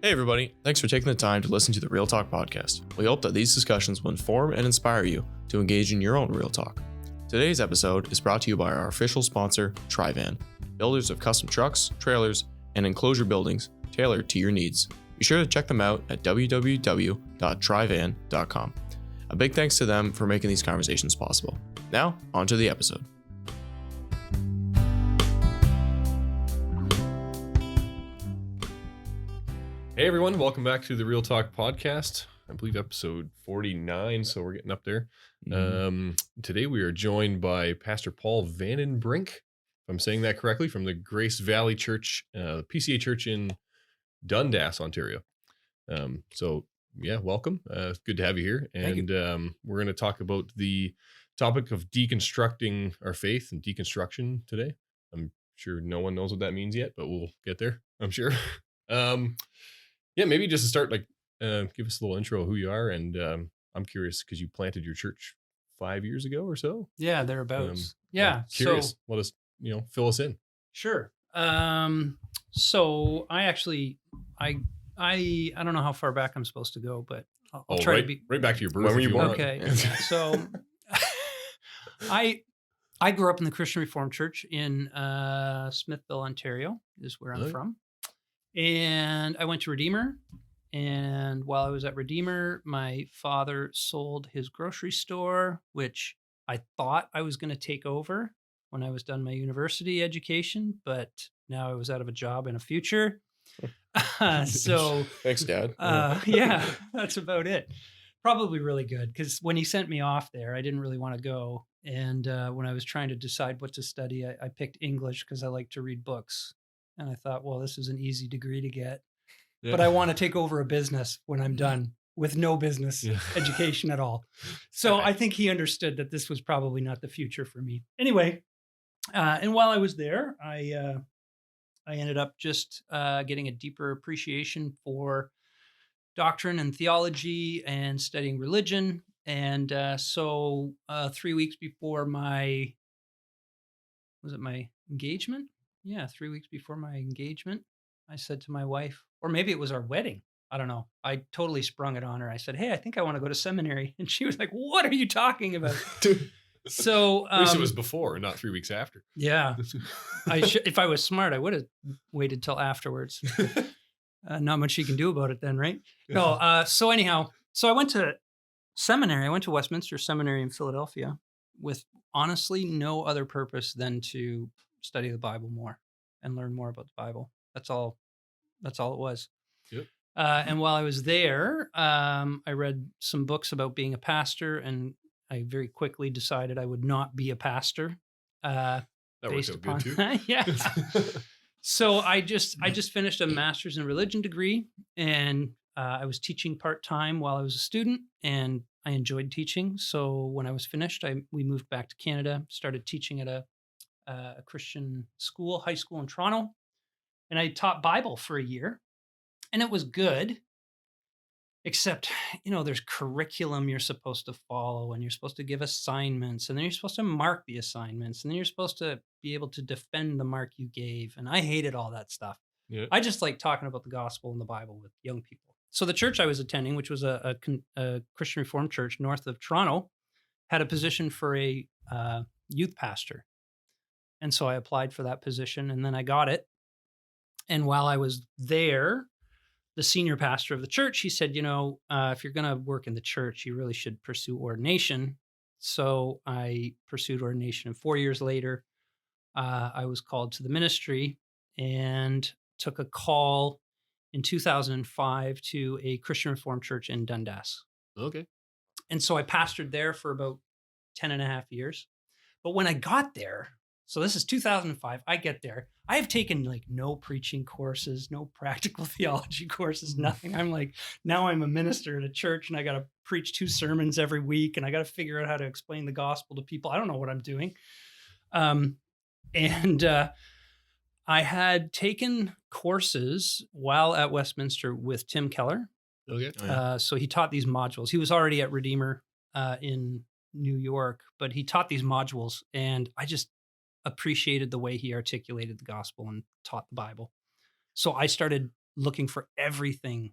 Hey everybody, thanks for taking the time to listen to the Real Talk podcast. We hope that these discussions will inform and inspire you to engage in your own Real Talk. Today's episode is brought to you by our official sponsor, Tri-Van, builders of custom trucks, trailers, and enclosure buildings tailored to your needs. Be sure to check them out at www.trivan.com. A big thanks to them for making these conversations possible. Now, on to the episode. Hey everyone, welcome back to the Real Talk podcast. I believe episode 49, so we're getting up there. Today we are joined by Pastor Paul Vanden Brink, if I'm saying that correctly, from the Grace Valley Church, PCA Church in Dundas, Ontario. Welcome. Good to have you here. And we're going to talk about the topic of deconstructing our faith and deconstruction today. I'm sure no one knows what that means yet, but we'll get there, I'm sure. Maybe just to start, give us a little intro of who you are. And I'm curious because you planted your church 5 years ago or so. Yeah, thereabouts. I'm curious. Let us, fill us in. Sure. So I actually, I don't know how far back I'm supposed to go, but I'll try to be right back to your birth. When were you born? Okay. So I grew up in the Christian Reformed Church in Smithville, Ontario, is where I'm from. And I went to Redeemer. And while I was at Redeemer, my father sold his grocery store, which I thought I was going to take over when I was done my university education, but now I was out of a job and a future. So thanks, Dad. Yeah, that's about it. Probably really good because when he sent me off there, I didn't really want to go. And when I was trying to decide what to study, I picked English because I like to read books. And I thought, well, this is an easy degree to get, but I want to take over a business when I'm done with no business education at all. So I think he understood that this was probably not the future for me. Anyway, and while I was there, I ended up just getting a deeper appreciation for doctrine and theology and studying religion. And so 3 weeks before my engagement? Yeah, 3 weeks before my engagement, I said to my wife, or maybe it was our wedding. I don't know. I totally sprung it on her. I said, hey, I think I want to go to seminary. And she was like, what are you talking about? So at least it was before, not 3 weeks after. Yeah. If I was smart, I would have waited till afterwards. Not much you can do about it then, right? No. So anyhow, I went to seminary. I went to Westminster Seminary in Philadelphia with honestly no other purpose than to study the Bible more and learn more about the Bible. That's all it was. Yep. And while I was there, I read some books about being a pastor, and I very quickly decided I would not be a pastor. That worked out good too. Yeah. So I just finished a master's in religion degree, and I was teaching part-time while I was a student, and I enjoyed teaching. So when I was finished, we moved back to Canada, started teaching at a Christian school, high school in Toronto. And I taught Bible for a year, and it was good, except, there's curriculum you're supposed to follow, and you're supposed to give assignments, and then you're supposed to mark the assignments, and then you're supposed to be able to defend the mark you gave. And I hated all that stuff. Yeah. I just like talking about the gospel and the Bible with young people. So the church I was attending, which was a Christian Reformed church north of Toronto, had a position for a youth pastor. And so I applied for that position, and then I got it. And while I was there, the senior pastor of the church, he said, if you're going to work in the church, you really should pursue ordination. So I pursued ordination. And 4 years later, I was called to the ministry and took a call in 2005 to a Christian Reformed church in Dundas. Okay. And so I pastored there for about 10 and a half years. But when I got there, so this is 2005. I get there. I have taken no preaching courses, no practical theology courses, nothing. I'm now I'm a minister at a church, and I got to preach 2 sermons every week, and I got to figure out how to explain the gospel to people. I don't know what I'm doing. I had taken courses while at Westminster with Tim Keller. Okay. So he taught these modules. He was already at Redeemer in New York, but he taught these modules, and I just appreciated the way he articulated the gospel and taught the Bible. So I started looking for everything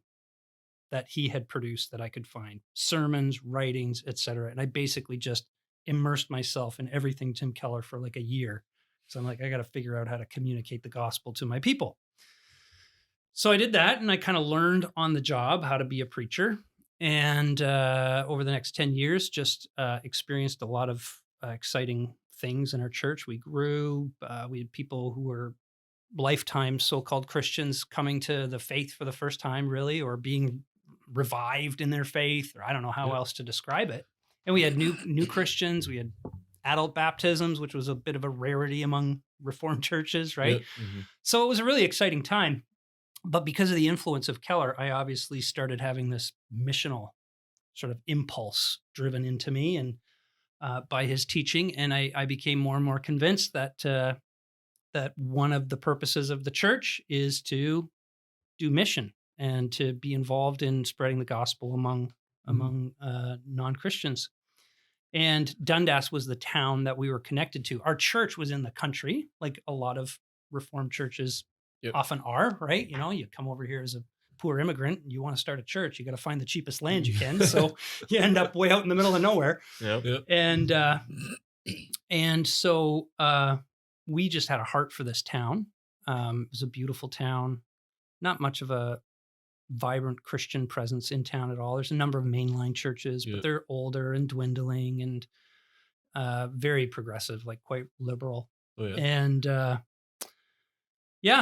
that he had produced that I could find, sermons, writings, etc. And I basically just immersed myself in everything Tim Keller for like a year. So I'm like, I got to figure out how to communicate the gospel to my people. So I did that, and I kind of learned on the job how to be a preacher. And over the next 10 years, just experienced a lot of exciting things in our church. We grew. We had people who were lifetime so-called Christians coming to the faith for the first time, really, or being revived in their faith, or I don't know how else to describe it. And we had new Christians. We had adult baptisms, which was a bit of a rarity among Reformed churches, right? So it was a really exciting time. But because of the influence of Keller, I obviously started having this missional sort of impulse driven into me, and by his teaching, and I became more and more convinced that that one of the purposes of the church is to do mission and to be involved in spreading the gospel among non-Christians. And Dundas was the town that we were connected to. Our church was in the country, like a lot of Reformed churches often are, right? You know, you come over here as a poor immigrant, you want to start a church, you got to find the cheapest land you can. So you end up way out in the middle of nowhere. And so we just had a heart for this town. It was a beautiful town, not much of a vibrant Christian presence in town at all. There's a number of mainline churches, but they're older and dwindling and very progressive, like quite liberal. And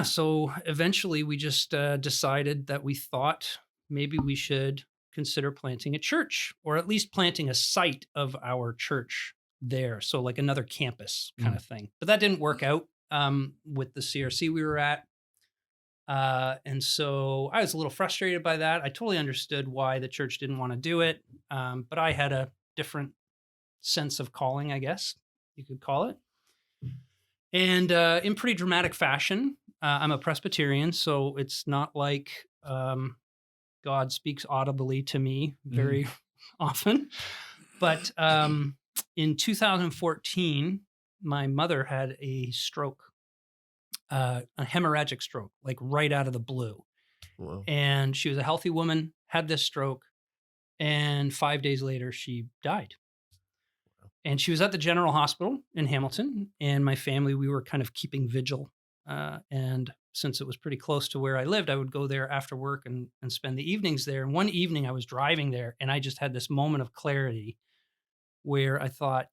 so eventually we just decided that we thought maybe we should consider planting a church, or at least planting a site of our church there. So like another campus kind of thing. But that didn't work out with the CRC we were at. And so I was a little frustrated by that. I totally understood why the church didn't want to do it. But I had a different sense of calling, I guess you could call it. And in pretty dramatic fashion, I'm a Presbyterian, so it's not like God speaks audibly to me very often. But in 2014, my mother had a stroke, a hemorrhagic stroke, like right out of the blue. Wow. And she was a healthy woman, had this stroke, and 5 days later, she died. And she was at the General Hospital in Hamilton, and my family, we were kind of keeping vigil. And since it was pretty close to where I lived, I would go there after work and spend the evenings there. And one evening I was driving there, and I just had this moment of clarity where I thought,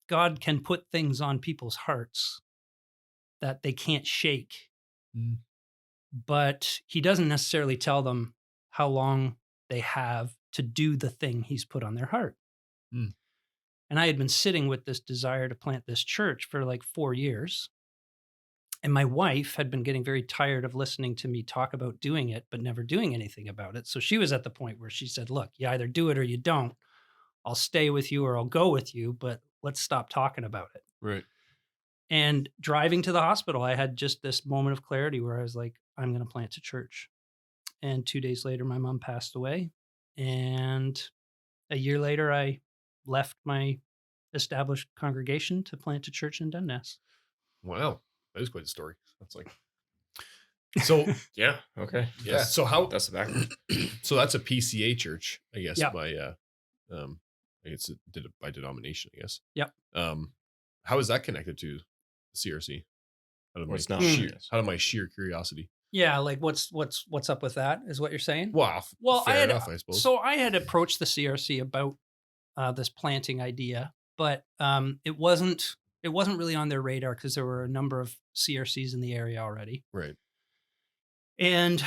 God can put things on people's hearts that they can't shake, but he doesn't necessarily tell them how long they have to do the thing he's put on their heart. And I had been sitting with this desire to plant this church for like 4 years. And my wife had been getting very tired of listening to me talk about doing it, but never doing anything about it. So she was at the point where she said, look, you either do it or you don't. I'll stay with you or I'll go with you, but let's stop talking about it. Right. And driving to the hospital, I had just this moment of clarity where I was like, I'm going to plant a church. And 2 days later, my mom passed away. And a year later, I left my established congregation to plant a church in Dundas. Wow. That is quite a story. That's like, so yeah. Okay. Yeah. So how, that's the background. So that's a PCA church, I guess, Yep. by, I guess it did it by denomination, I guess. Yep. How is that connected to CRC? Out of my sheer curiosity. Yeah. Like what's up with that is what you're saying? Well, fair enough, I suppose. So I had approached the CRC about this planting idea, but it wasn't really on their radar because there were a number of CRCs in the area already. Right. And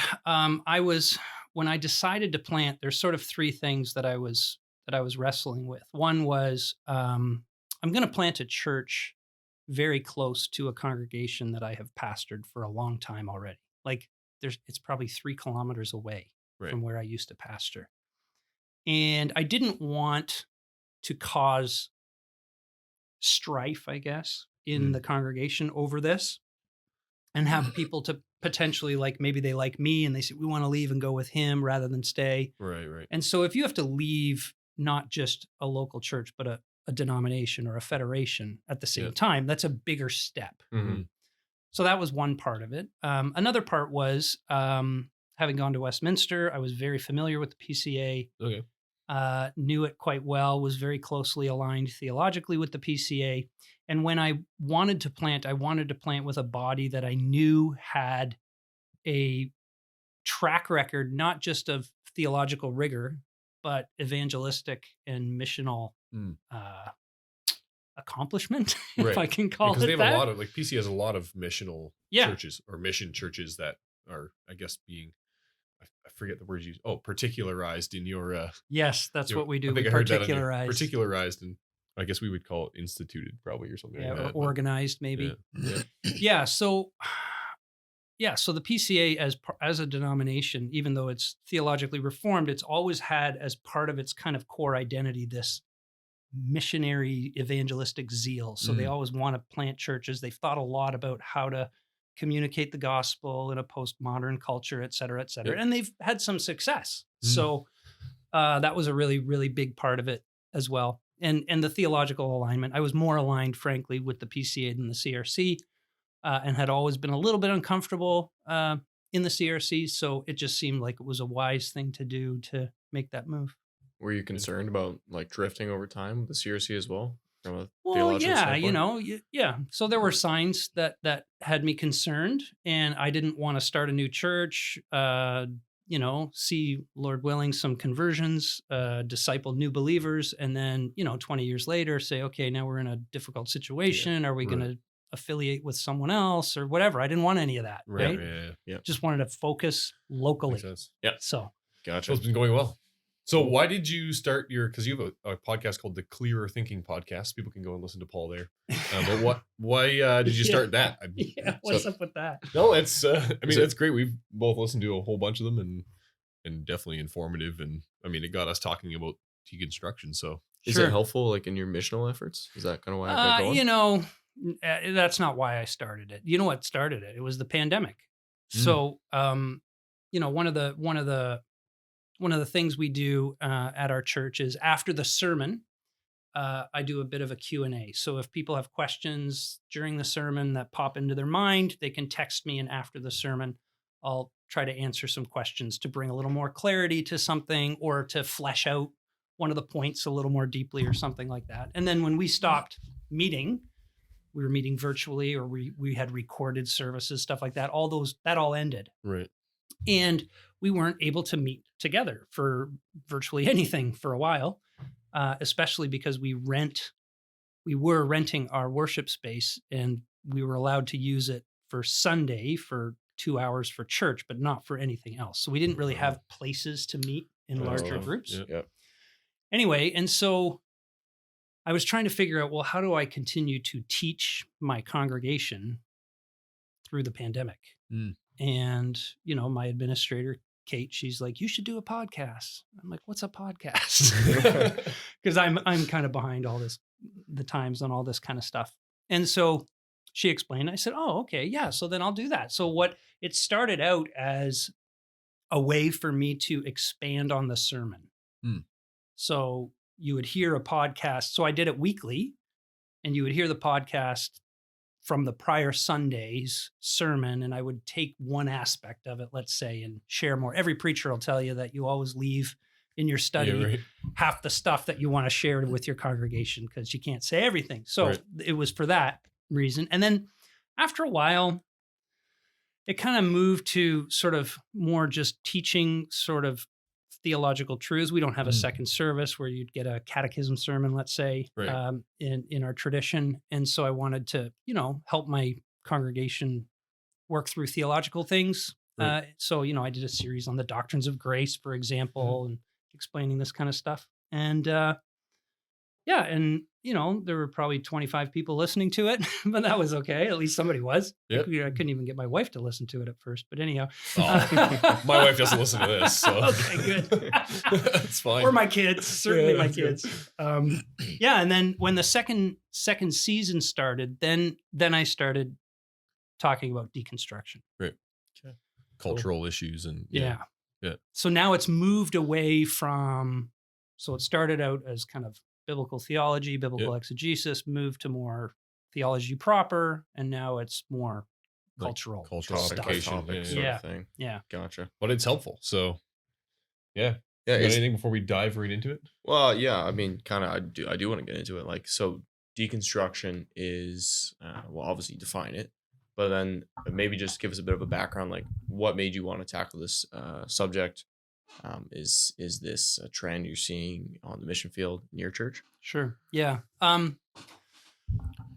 when I decided to plant, there's sort of three things that I was wrestling with. One was I'm going to plant a church very close to a congregation that I have pastored for a long time already. Like it's probably 3 kilometers away from where I used to pastor. And I didn't want to cause strife, I guess, in the congregation over this, and have people to potentially, like, maybe they like me and they say, we want to leave and go with him rather than stay. Right. And so if you have to leave not just a local church, but a denomination or a federation at the same time, that's a bigger step. So that was one part of it. Another part was having gone to Westminster, I was very familiar with the PCA. Okay. Knew it quite well, was very closely aligned theologically with the PCA. And when I wanted to plant with a body that I knew had a track record, not just of theological rigor, but evangelistic and missional accomplishment, if I can call it that. Because they have a lot of, like, PC has a lot of missional Yeah. churches or mission churches that are, I guess, being, I forget the word you use. Oh, particularized in your. Yes, that's what we do. I think We I heard particularize. that particularized, and I guess we would call it instituted probably or something like Or that. organized, maybe. Yeah. Yeah. So the PCA as a denomination, even though it's theologically reformed, it's always had as part of its kind of core identity this missionary evangelistic zeal. So they always want to plant churches. They've thought a lot about how to communicate the gospel in a postmodern culture, et cetera, et cetera. Yep. And they've had some success. So that was a really, really big part of it as well. And the theological alignment, I was more aligned, frankly, with the PCA than the CRC, and had always been a little bit uncomfortable in the CRC. So it just seemed like it was a wise thing to do to make that move. Were you concerned about like drifting over time with the CRC as well? From a Well, theological yeah, standpoint? yeah. So there were signs that had me concerned, and I didn't want to start a new church. See, Lord willing, some conversions, disciple new believers, and then 20 years later, say, okay, now we're in a difficult situation. Are we going to affiliate with someone else or whatever? I didn't want any of that. Right? Yeah. Just wanted to focus locally. Makes sense. Yeah. So Gotcha. It's been going well. So why did you start because you have a podcast called the Clearer Thinking Podcast. People can go and listen to Paul there. But why did you start that? What's up with that? No, it's, it's great. We've both listened to a whole bunch of them and definitely informative. And it got us talking about deconstruction. So Is it helpful like in your missional efforts? Is that kind of why I got going? That's not why I started it. You know what started it? It was the pandemic. So, one of the things we do at our church is after the sermon, I do a bit of a Q&A. So if people have questions during the sermon that pop into their mind, they can text me, and after the sermon, I'll try to answer some questions to bring a little more clarity to something or to flesh out one of the points a little more deeply or something like that. And then when we stopped meeting, we were meeting virtually, or we had recorded services, stuff like that. That all ended. Right. And we weren't able to meet together for virtually anything for a while, especially because we were renting our worship space, and we were allowed to use it for Sunday for 2 hours for church, but not for anything else. So we didn't really have places to meet in larger groups. Yeah. Anyway, and so I was trying to figure out, well, how do I continue to teach my congregation through the pandemic? And, my administrator, Kate, she's like, you should do a podcast. I'm like, what's a podcast? Because I'm kind of behind all this, the times on all this kind of stuff. And so she explained, I said, oh, okay. Yeah. So then I'll do that. So what it started out as a way for me to expand on the sermon. So you would hear a podcast. So I did it weekly, and you would hear the podcast from the prior Sunday's sermon, and I would take one aspect of it, let's say, and share more. Every preacher will tell you that you always leave in your study half the stuff that you want to share with your congregation because you can't say everything. So it was for that reason. And then after a while, it kind of moved to sort of more just teaching sort of theological truths. We don't have a second service where you'd get a catechism sermon, let's say, in our tradition. And so I wanted to, help my congregation work through theological things. So, I did a series on the doctrines of grace, for example, and explaining this kind of stuff. And there were probably 25 people listening to it, but that was okay. At least somebody was. Yep. I couldn't even get my wife to listen to it at first, but anyhow. My wife doesn't listen to this, so. Okay, good. It's fine. Or my kids, certainly my kids. And then when the second season started, then I started talking about deconstruction. Right. Okay. Cultural issues and yeah. So now it's moved away from, so it started out as kind of biblical theology, biblical exegesis, moved to more theology proper, and now it's more cultural cultural stuff. application. Topics Yeah. sort Yeah. of thing. Yeah. Gotcha. But it's helpful. So yeah. Yeah. You got It's, anything before we dive right into it? well, yeah. I mean, kind of. I do want to get into it. Like, so deconstruction is well, obviously define it, but then maybe just give us a bit of a background. Like, what made you want to tackle this subject? Is this a trend you're seeing on the mission field in your church? Sure. Yeah.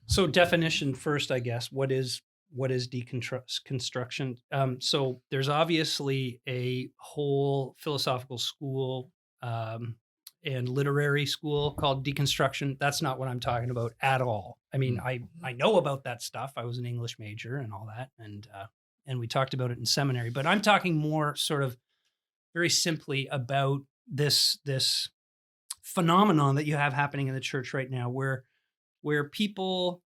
So definition first, I guess. What is deconstruction? So there's obviously a whole philosophical school and literary school called deconstruction. That's not what I'm talking about at all. I mean, I know about that stuff. I was an English major and all that, and we talked about it in seminary. But I'm talking more sort of very simply about this phenomenon that you have happening in the church right now, where people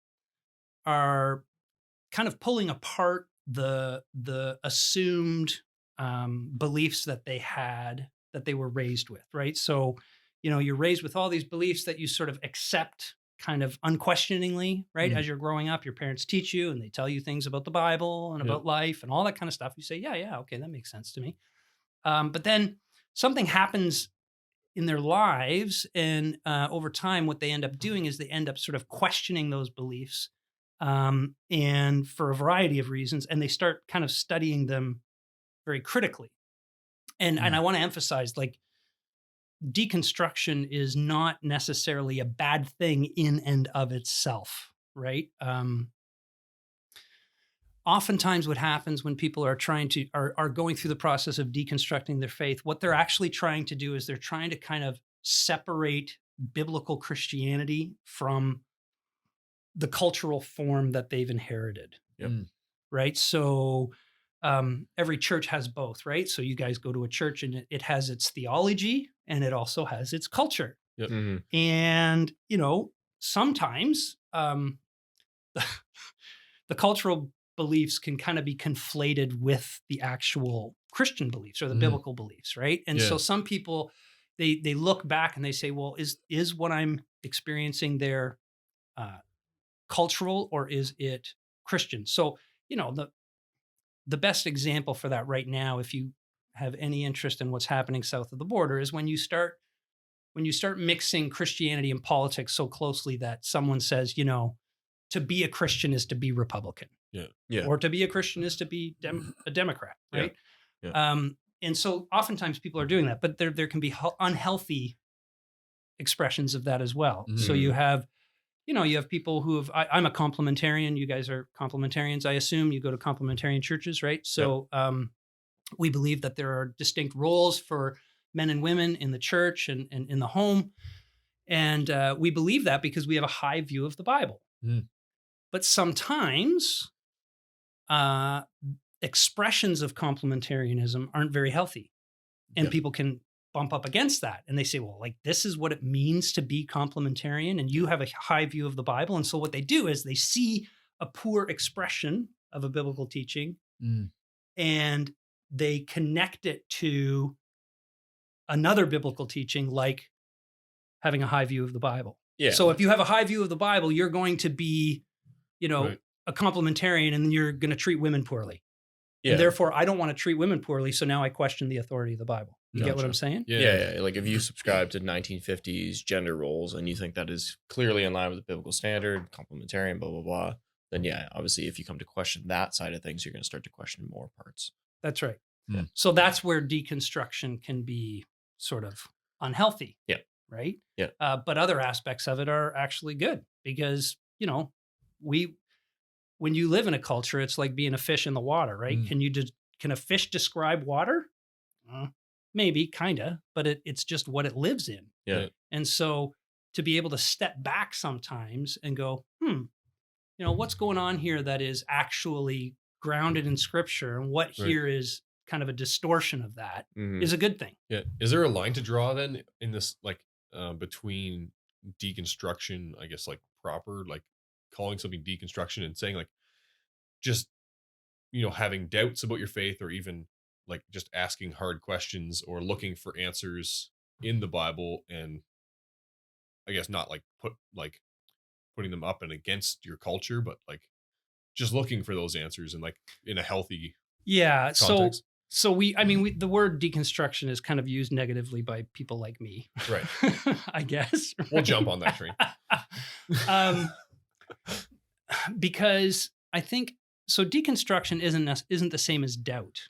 are kind of pulling apart the assumed beliefs that they had, that they were raised with, right? So, you're raised with all these beliefs that you sort of accept kind of unquestioningly, right? As you're growing up, your parents teach you and they tell you things about the Bible and about life and all that kind of stuff. You say, yeah, okay, that makes sense to me. But then something happens in their lives, and over time, what they end up doing is they end up sort of questioning those beliefs, and for a variety of reasons, and they start kind of studying them very critically. And I want to emphasize, like, deconstruction is not necessarily a bad thing in and of itself, right? Oftentimes what happens when people are are going through the process of deconstructing their faith, what they're actually trying to do is they're trying to kind of separate biblical Christianity from the cultural form that they've inherited. Yep. Right. So every church has both, right? So you guys go to a church and it has its theology and it also has its culture. Yep. Mm-hmm. And, sometimes the cultural beliefs can kind of be conflated with the actual Christian beliefs or the biblical beliefs, right? And so some people, they look back and they say, well, is what I'm experiencing there cultural or is it Christian? So, the best example for that right now, if you have any interest in what's happening south of the border, is when you start mixing Christianity and politics so closely that someone says, to be a Christian is to be Republican. Yeah. Or to be a Christian is to be a Democrat, right? Yeah. And so oftentimes people are doing that, but there can be unhealthy expressions of that as well. So you have people who have, I'm a complementarian. You guys are complementarians, I assume. You go to complementarian churches, right? So we believe that there are distinct roles for men and women in the church and in the home. And we believe that because we have a high view of the Bible. But sometimes expressions of complementarianism aren't very healthy. And people can bump up against that. And they say, well, like, this is what it means to be complementarian. And you have a high view of the Bible. And so what they do is they see a poor expression of a biblical teaching and they connect it to another biblical teaching, like having a high view of the Bible. Yeah. So if you have a high view of the Bible, you're going to be, a complementarian, and then you're going to treat women poorly. Yeah. And therefore, I don't want to treat women poorly. So now I question the authority of the Bible. You get what I'm saying? Yeah. Like, if you subscribe to 1950s gender roles and you think that is clearly in line with the biblical standard, complementarian, blah, blah, blah, then obviously if you come to question that side of things, you're going to start to question more parts. That's right. So that's where deconstruction can be sort of unhealthy. Yeah. Right? Yeah. But other aspects of it are actually good because, when you live in a culture, it's like being a fish in the water, right? Can a fish describe water? Maybe, kind of, but it's just what it lives in. Yeah. And so to be able to step back sometimes and go, what's going on here that is actually grounded in Scripture, and what here is kind of a distortion of that is a good thing. Yeah. Is there a line to draw then in this, like, between deconstruction, I guess, like proper, like calling something deconstruction and saying, like, just, having doubts about your faith, or even like just asking hard questions or looking for answers in the Bible, and I guess not like putting them up and against your culture, but like just looking for those answers and like in a healthy Yeah. context. So the word deconstruction is kind of used negatively by people like me. Right. I guess. We'll jump on that train. Because I think so. Deconstruction isn't the same as doubt.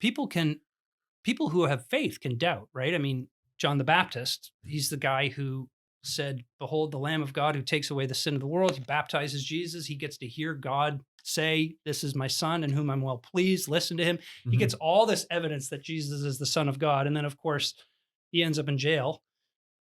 People who have faith can doubt, right? I mean, John the Baptist, he's the guy who said, "Behold, the Lamb of God who takes away the sin of the world." He baptizes Jesus. He gets to hear God say, "This is my son in whom I'm well pleased. Listen to him." Mm-hmm. He gets all this evidence that Jesus is the Son of God. And then, of course, he ends up in jail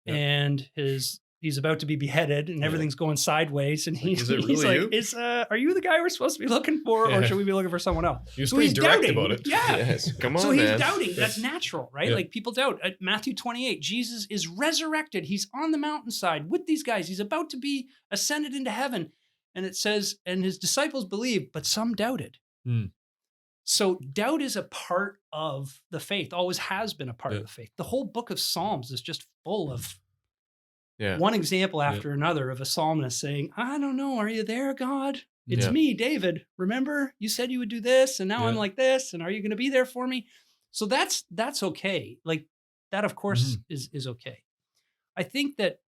and he's about to be beheaded and everything's going sideways. And he's it really like, are you the guy we're supposed to be looking for or should we be looking for someone else? He was pretty direct doubting. about it. Yeah. Yes. Come on, So he's man. doubting. That's natural, right? Yeah. Like people doubt. At Matthew 28, Jesus is resurrected. He's on the mountainside with these guys. He's about to be ascended into heaven. And it says, and his disciples believed, but some doubted. So doubt is a part of the faith, always has been a part of the faith. The whole book of Psalms is just full of one example after another of a psalmist saying, "I don't know, are you there, God? It's me, David. Remember, you said you would do this, and now I'm like this, and are you going to be there for me?" So that's okay. Like that, of course, is okay. I think that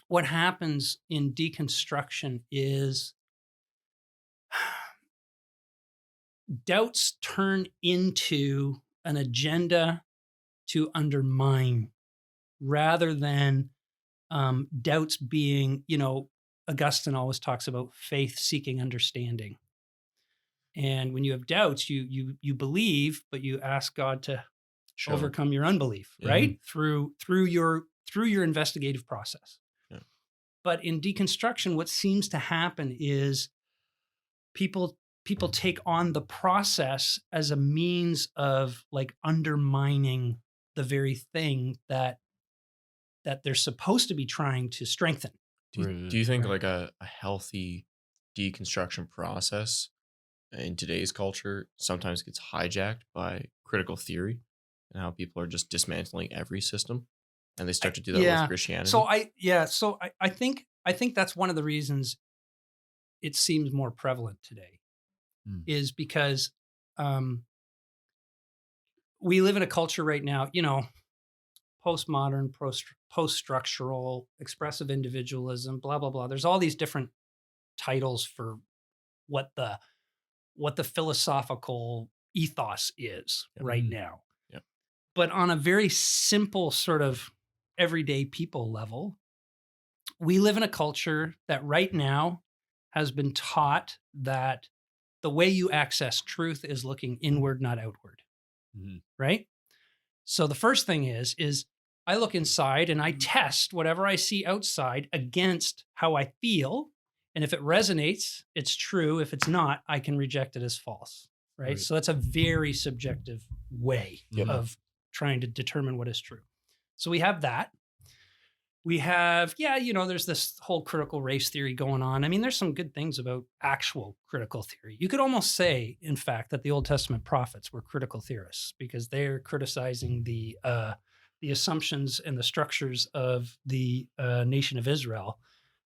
what happens in deconstruction is doubts turn into an agenda to undermine rather than doubts being, Augustine always talks about faith seeking understanding. And when you have doubts, you believe, but you ask God to overcome your unbelief, right? Through your investigative process. Yeah. But in deconstruction, what seems to happen is people take on the process as a means of like undermining the very thing that they're supposed to be trying to strengthen. Do you think like a healthy deconstruction process in today's culture sometimes gets hijacked by critical theory and how people are just dismantling every system and they start to do that with Christianity? So I think that's one of the reasons it seems more prevalent today is because we live in a culture right now, postmodern, post-structural, expressive individualism, blah, blah, blah. There's all these different titles for what the philosophical ethos is right now. Yep. But on a very simple sort of everyday people level, we live in a culture that right now has been taught that the way you access truth is looking inward, not outward. Right? So the first thing is I look inside and I test whatever I see outside against how I feel. And if it resonates, it's true. If it's not, I can reject it as false. Right? So that's a very subjective way of trying to determine what is true. So we have that. We have, there's this whole critical race theory going on. I mean, there's some good things about actual critical theory. You could almost say, in fact, that the Old Testament prophets were critical theorists because they're criticizing the assumptions and the structures of the nation of Israel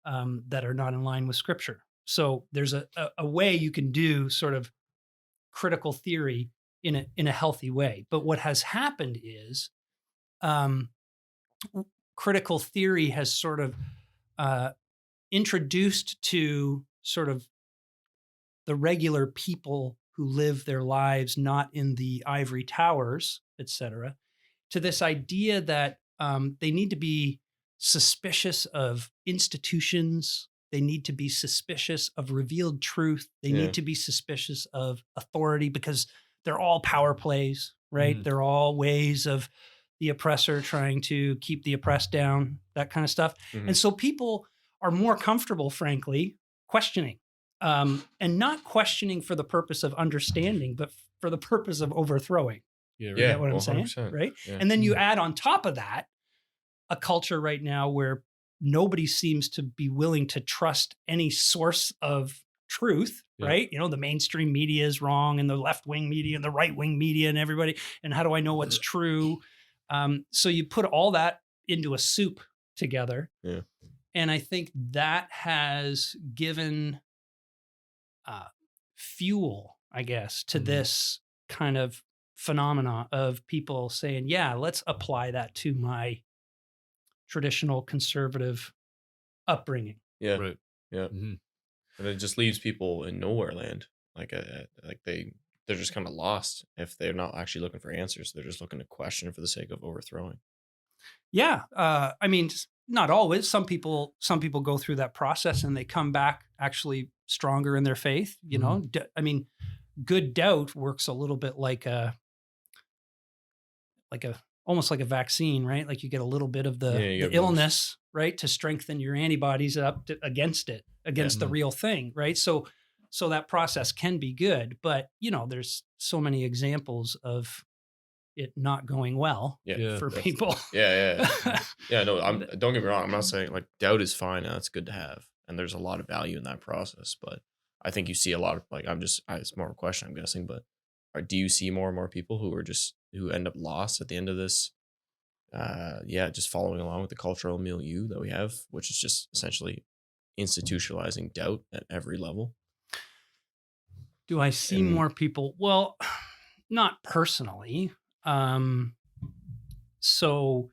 that are not in line with Scripture. So there's a way you can do sort of critical theory in a healthy way. But what has happened is critical theory has sort of introduced to sort of the regular people who live their lives not in the ivory towers, et cetera, to this idea that they need to be suspicious of institutions. They need to be suspicious of revealed truth. They need to be suspicious of authority because they're all power plays, right? They're all ways of the oppressor trying to keep the oppressed down, that kind of stuff. And so people are more comfortable, frankly, questioning and not questioning for the purpose of understanding, but for the purpose of overthrowing. You get what I'm saying? Right. Yeah. And then you add on top of that a culture right now where nobody seems to be willing to trust any source of truth, right? The mainstream media is wrong and the left-wing media and the right-wing media and everybody. And how do I know what's true? So you put all that into a soup together. And I think that has given fuel, I guess, to this kind of phenomena of people saying, yeah, let's apply that to my traditional conservative upbringing. Yeah. Right. Yeah. Mm-hmm. And it just leaves people in nowhere land. Like they're just kind of lost if they're not actually looking for answers. They're just looking to question for the sake of overthrowing. Yeah. I mean, not always. Some people go through that process and they come back actually stronger in their faith. You know, I mean, good doubt works a little bit like almost like a vaccine, right? Like you get a little bit of the illness, right, to strengthen your antibodies up against the real thing, right? So that process can be good, but you know, there's so many examples of it not going well for people. Yeah. No, don't get me wrong. I'm not saying like doubt is fine and that's good to have, and there's a lot of value in that process. But I think you see a lot of like it's more of a question, I'm guessing. But do you see more and more people who end up lost at the end of this? Just following along with the cultural milieu that we have, which is just essentially institutionalizing doubt at every level. Do I see more people? Well, not personally. So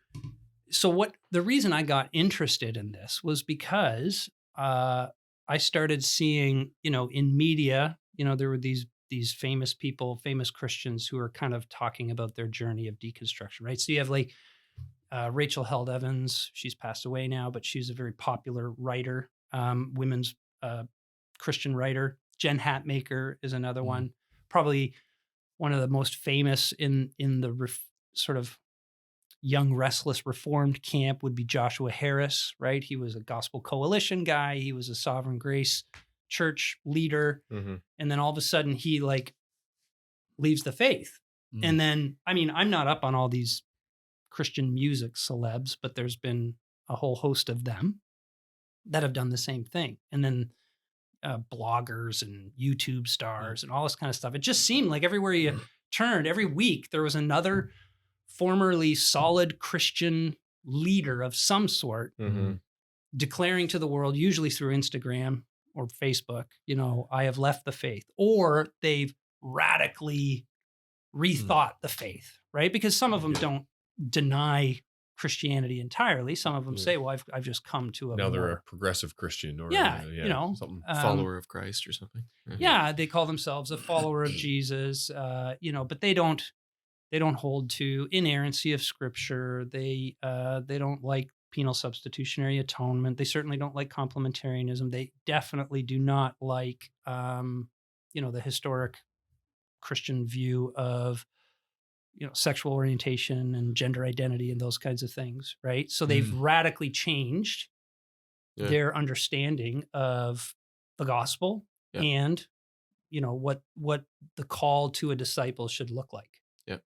what the reason I got interested in this was because I started seeing, you know, in media, you know, there were these famous people, famous Christians who are kind of talking about their journey of deconstruction, right? So you have like Rachel Held Evans, she's passed away now, but she's a very popular writer, women's Christian writer. Jen Hatmaker is another one, probably one of the most famous in the sort of young, restless, reformed camp would be Joshua Harris, right? He was a Gospel Coalition guy. He was a Sovereign Grace church leader. And then all of a sudden he like leaves the faith. And then, I mean, I'm not up on all these Christian music celebs, but there's been a whole host of them that have done the same thing. And then bloggers and YouTube stars and all this kind of stuff. It just seemed like everywhere you turned, every week, there was another formerly solid Christian leader of some sort declaring to the world, usually through Instagram or Facebook, you know, I have left the faith, or they've radically rethought the faith, right? Because some of them don't deny Christianity entirely. Some of them say, well, I've just come to a they're a progressive Christian or you know, something. Follower of Christ or something. Yeah, they call themselves a follower of Jesus, you know, but they don't hold to inerrancy of Scripture. They don't like penal substitutionary atonement. They certainly don't like complementarianism. They definitely do not like, you know, the historic Christian view of, you know, sexual orientation and gender identity and those kinds of things, right? So they've radically changed their understanding of the gospel and, you know, what the call to a disciple should look like. Yeah.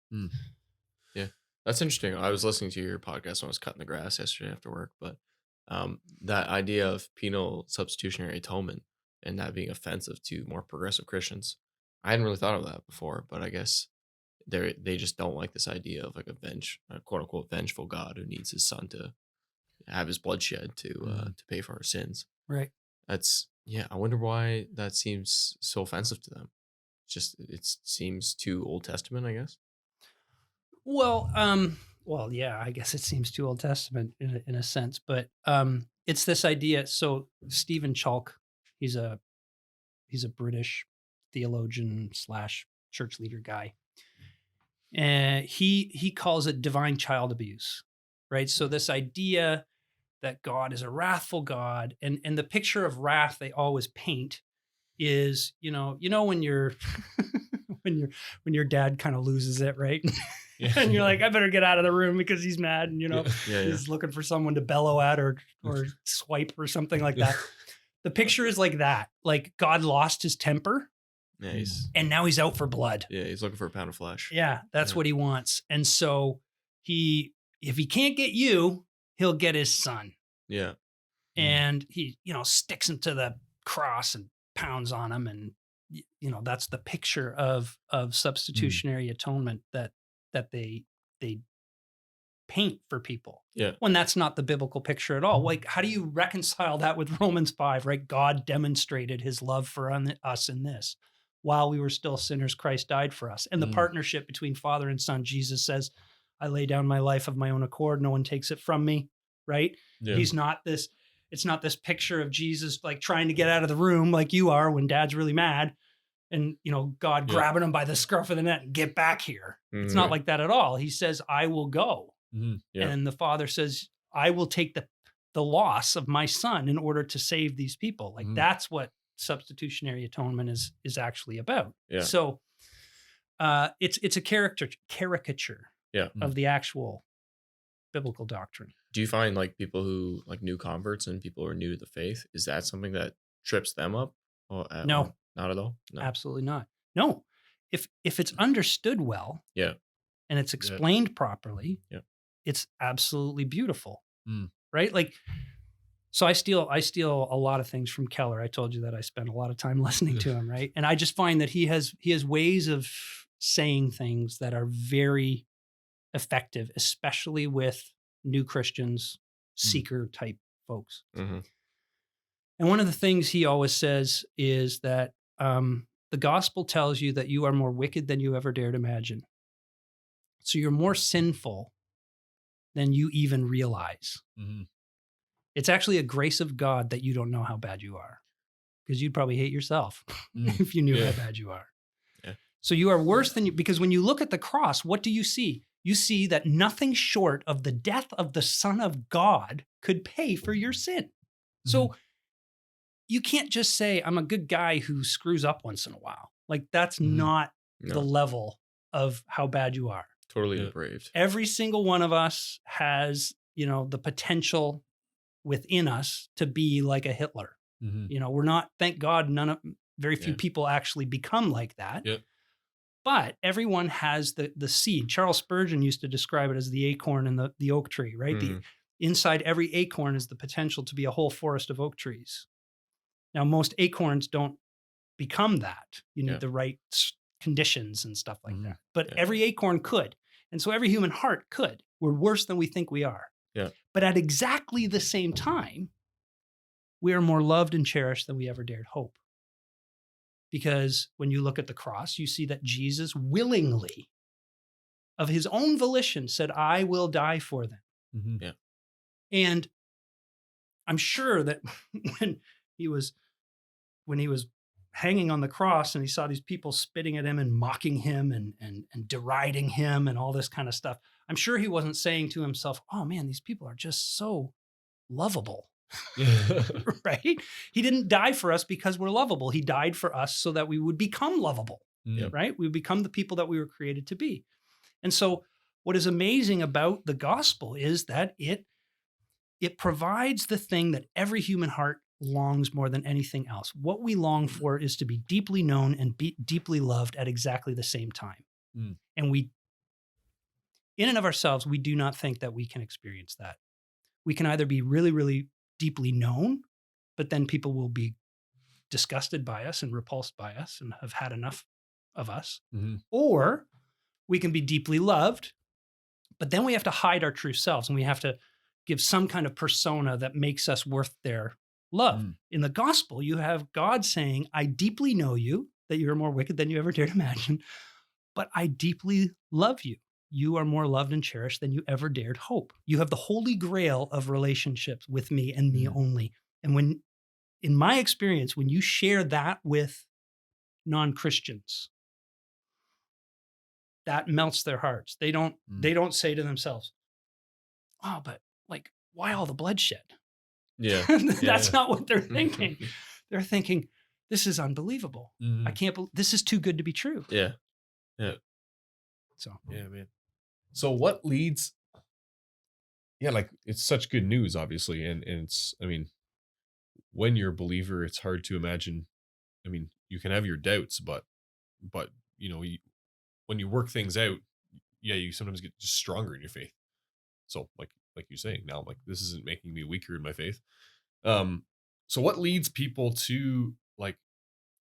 Yeah. That's interesting. I was listening to your podcast when I was cutting the grass yesterday after work, but that idea of penal substitutionary atonement and that being offensive to more progressive Christians, I hadn't really thought of that before, but I guess they just don't like this idea of like a quote unquote vengeful God who needs his son to have his blood shed to pay for our sins. Right. I wonder why that seems so offensive to them. It seems too Old Testament, I guess. Well, yeah, I guess it seems too Old Testament in a sense, but it's this idea. So Stephen Chalk, he's a British theologian / church leader guy. And he calls it divine child abuse, right? So this idea that God is a wrathful God, and the picture of wrath they always paint is, you know when you're when your dad kind of loses it, right? And you're like, I better get out of the room because he's mad, and he's looking for someone to bellow at or swipe or something like that. The picture is like that, like God lost his temper. Yeah, and now he's out for blood. Yeah, he's looking for a pound of flesh. Yeah, that's what he wants. And so if he can't get you, he'll get his son. Yeah. And he, sticks him to the cross and pounds on him. And, that's the picture of substitutionary atonement that they paint for people. Yeah. When that's not the biblical picture at all. Like, how do you reconcile that with Romans 5, right? God demonstrated his love for us in this. While we were still sinners, Christ died for us. And the partnership between Father and Son, Jesus says, I lay down my life of my own accord. No one takes it from me, right? Yeah. He's not this, it's not this picture of Jesus like trying to get out of the room like you are when dad's really mad. And, God grabbing him by the scruff of the neck and get back here. It's not like that at all. He says, I will go. Yeah. And the Father says, I will take the loss of my son in order to save these people. Like that's what substitutionary atonement is actually about. Yeah. So it's a caricature of the actual biblical doctrine. Do you find like people who like new converts and people who are new to the faith, is that something that trips them up? No. Not at all? No. Absolutely not. No. If it's understood well, Yeah. and it's explained properly, yeah, it's absolutely beautiful. Right? Like, so I steal a lot of things from Keller. I told you that I spent a lot of time listening to him, right? And I just find that he has ways of saying things that are very effective, especially with new Christians, seeker type folks. And one of the things he always says is that the gospel tells you that you are more wicked than you ever dared imagine. So you're more sinful than you even realize. It's actually a grace of God that you don't know how bad you are, because you'd probably hate yourself if you knew how bad you are. Yeah. So you are worse than you, because when you look at the cross, what do you see? You see that nothing short of the death of the Son of God could pay for your sin. So you can't just say, I'm a good guy who screws up once in a while. Like that's not the level of how bad you are. Totally depraved. Every Every single one of us has, the potential within us to be like a Hitler. We're not, thank God, very few people actually become like that. But everyone has the seed. Charles Spurgeon used to describe it as the acorn in the oak tree, right? Inside every acorn is the potential to be a whole forest of oak trees. Now, most acorns don't become that. You need the right conditions and stuff like that. But every acorn could. And so every human heart could. We're worse than we think we are. But at exactly the same time, we are more loved and cherished than we ever dared hope. Because when you look at the cross, you see that Jesus willingly, of his own volition, said, I will die for them. And I'm sure that when he was hanging on the cross and he saw these people spitting at him and mocking him and deriding him and all this kind of stuff, I'm sure he wasn't saying to himself, oh man, these people are just so lovable. Right? He didn't die for us because we're lovable. He died for us so that we would become lovable, right? We would become the people that we were created to be. And so what is amazing about the gospel is that it provides the thing that every human heart longs more than anything else. What we long for is to be deeply known and be deeply loved at exactly the same time. And we, in and of ourselves, we do not think that we can experience that. We can either be really, really deeply known, but then people will be disgusted by us and repulsed by us and have had enough of us. Or we can be deeply loved, but then we have to hide our true selves and we have to give some kind of persona that makes us worth their love. In the gospel, you have God saying, I deeply know you, that you're more wicked than you ever dared imagine, but I deeply love you. You are more loved and cherished than you ever dared hope. You have the holy grail of relationships with me and me only. And when, in my experience, when you share that with non-Christians, that melts their hearts. They don't say to themselves, oh, but like, why all the bloodshed? That's not what they're thinking. They're thinking, this is unbelievable. I can't believe this is too good to be true. So, man. So what leads? Like it's such good news, obviously. And it's, I mean, when you're a believer, it's hard to imagine. I mean, you can have your doubts, but when you work things out, you sometimes get just stronger in your faith. So like you're saying now, like this isn't making me weaker in my faith. So what leads people to like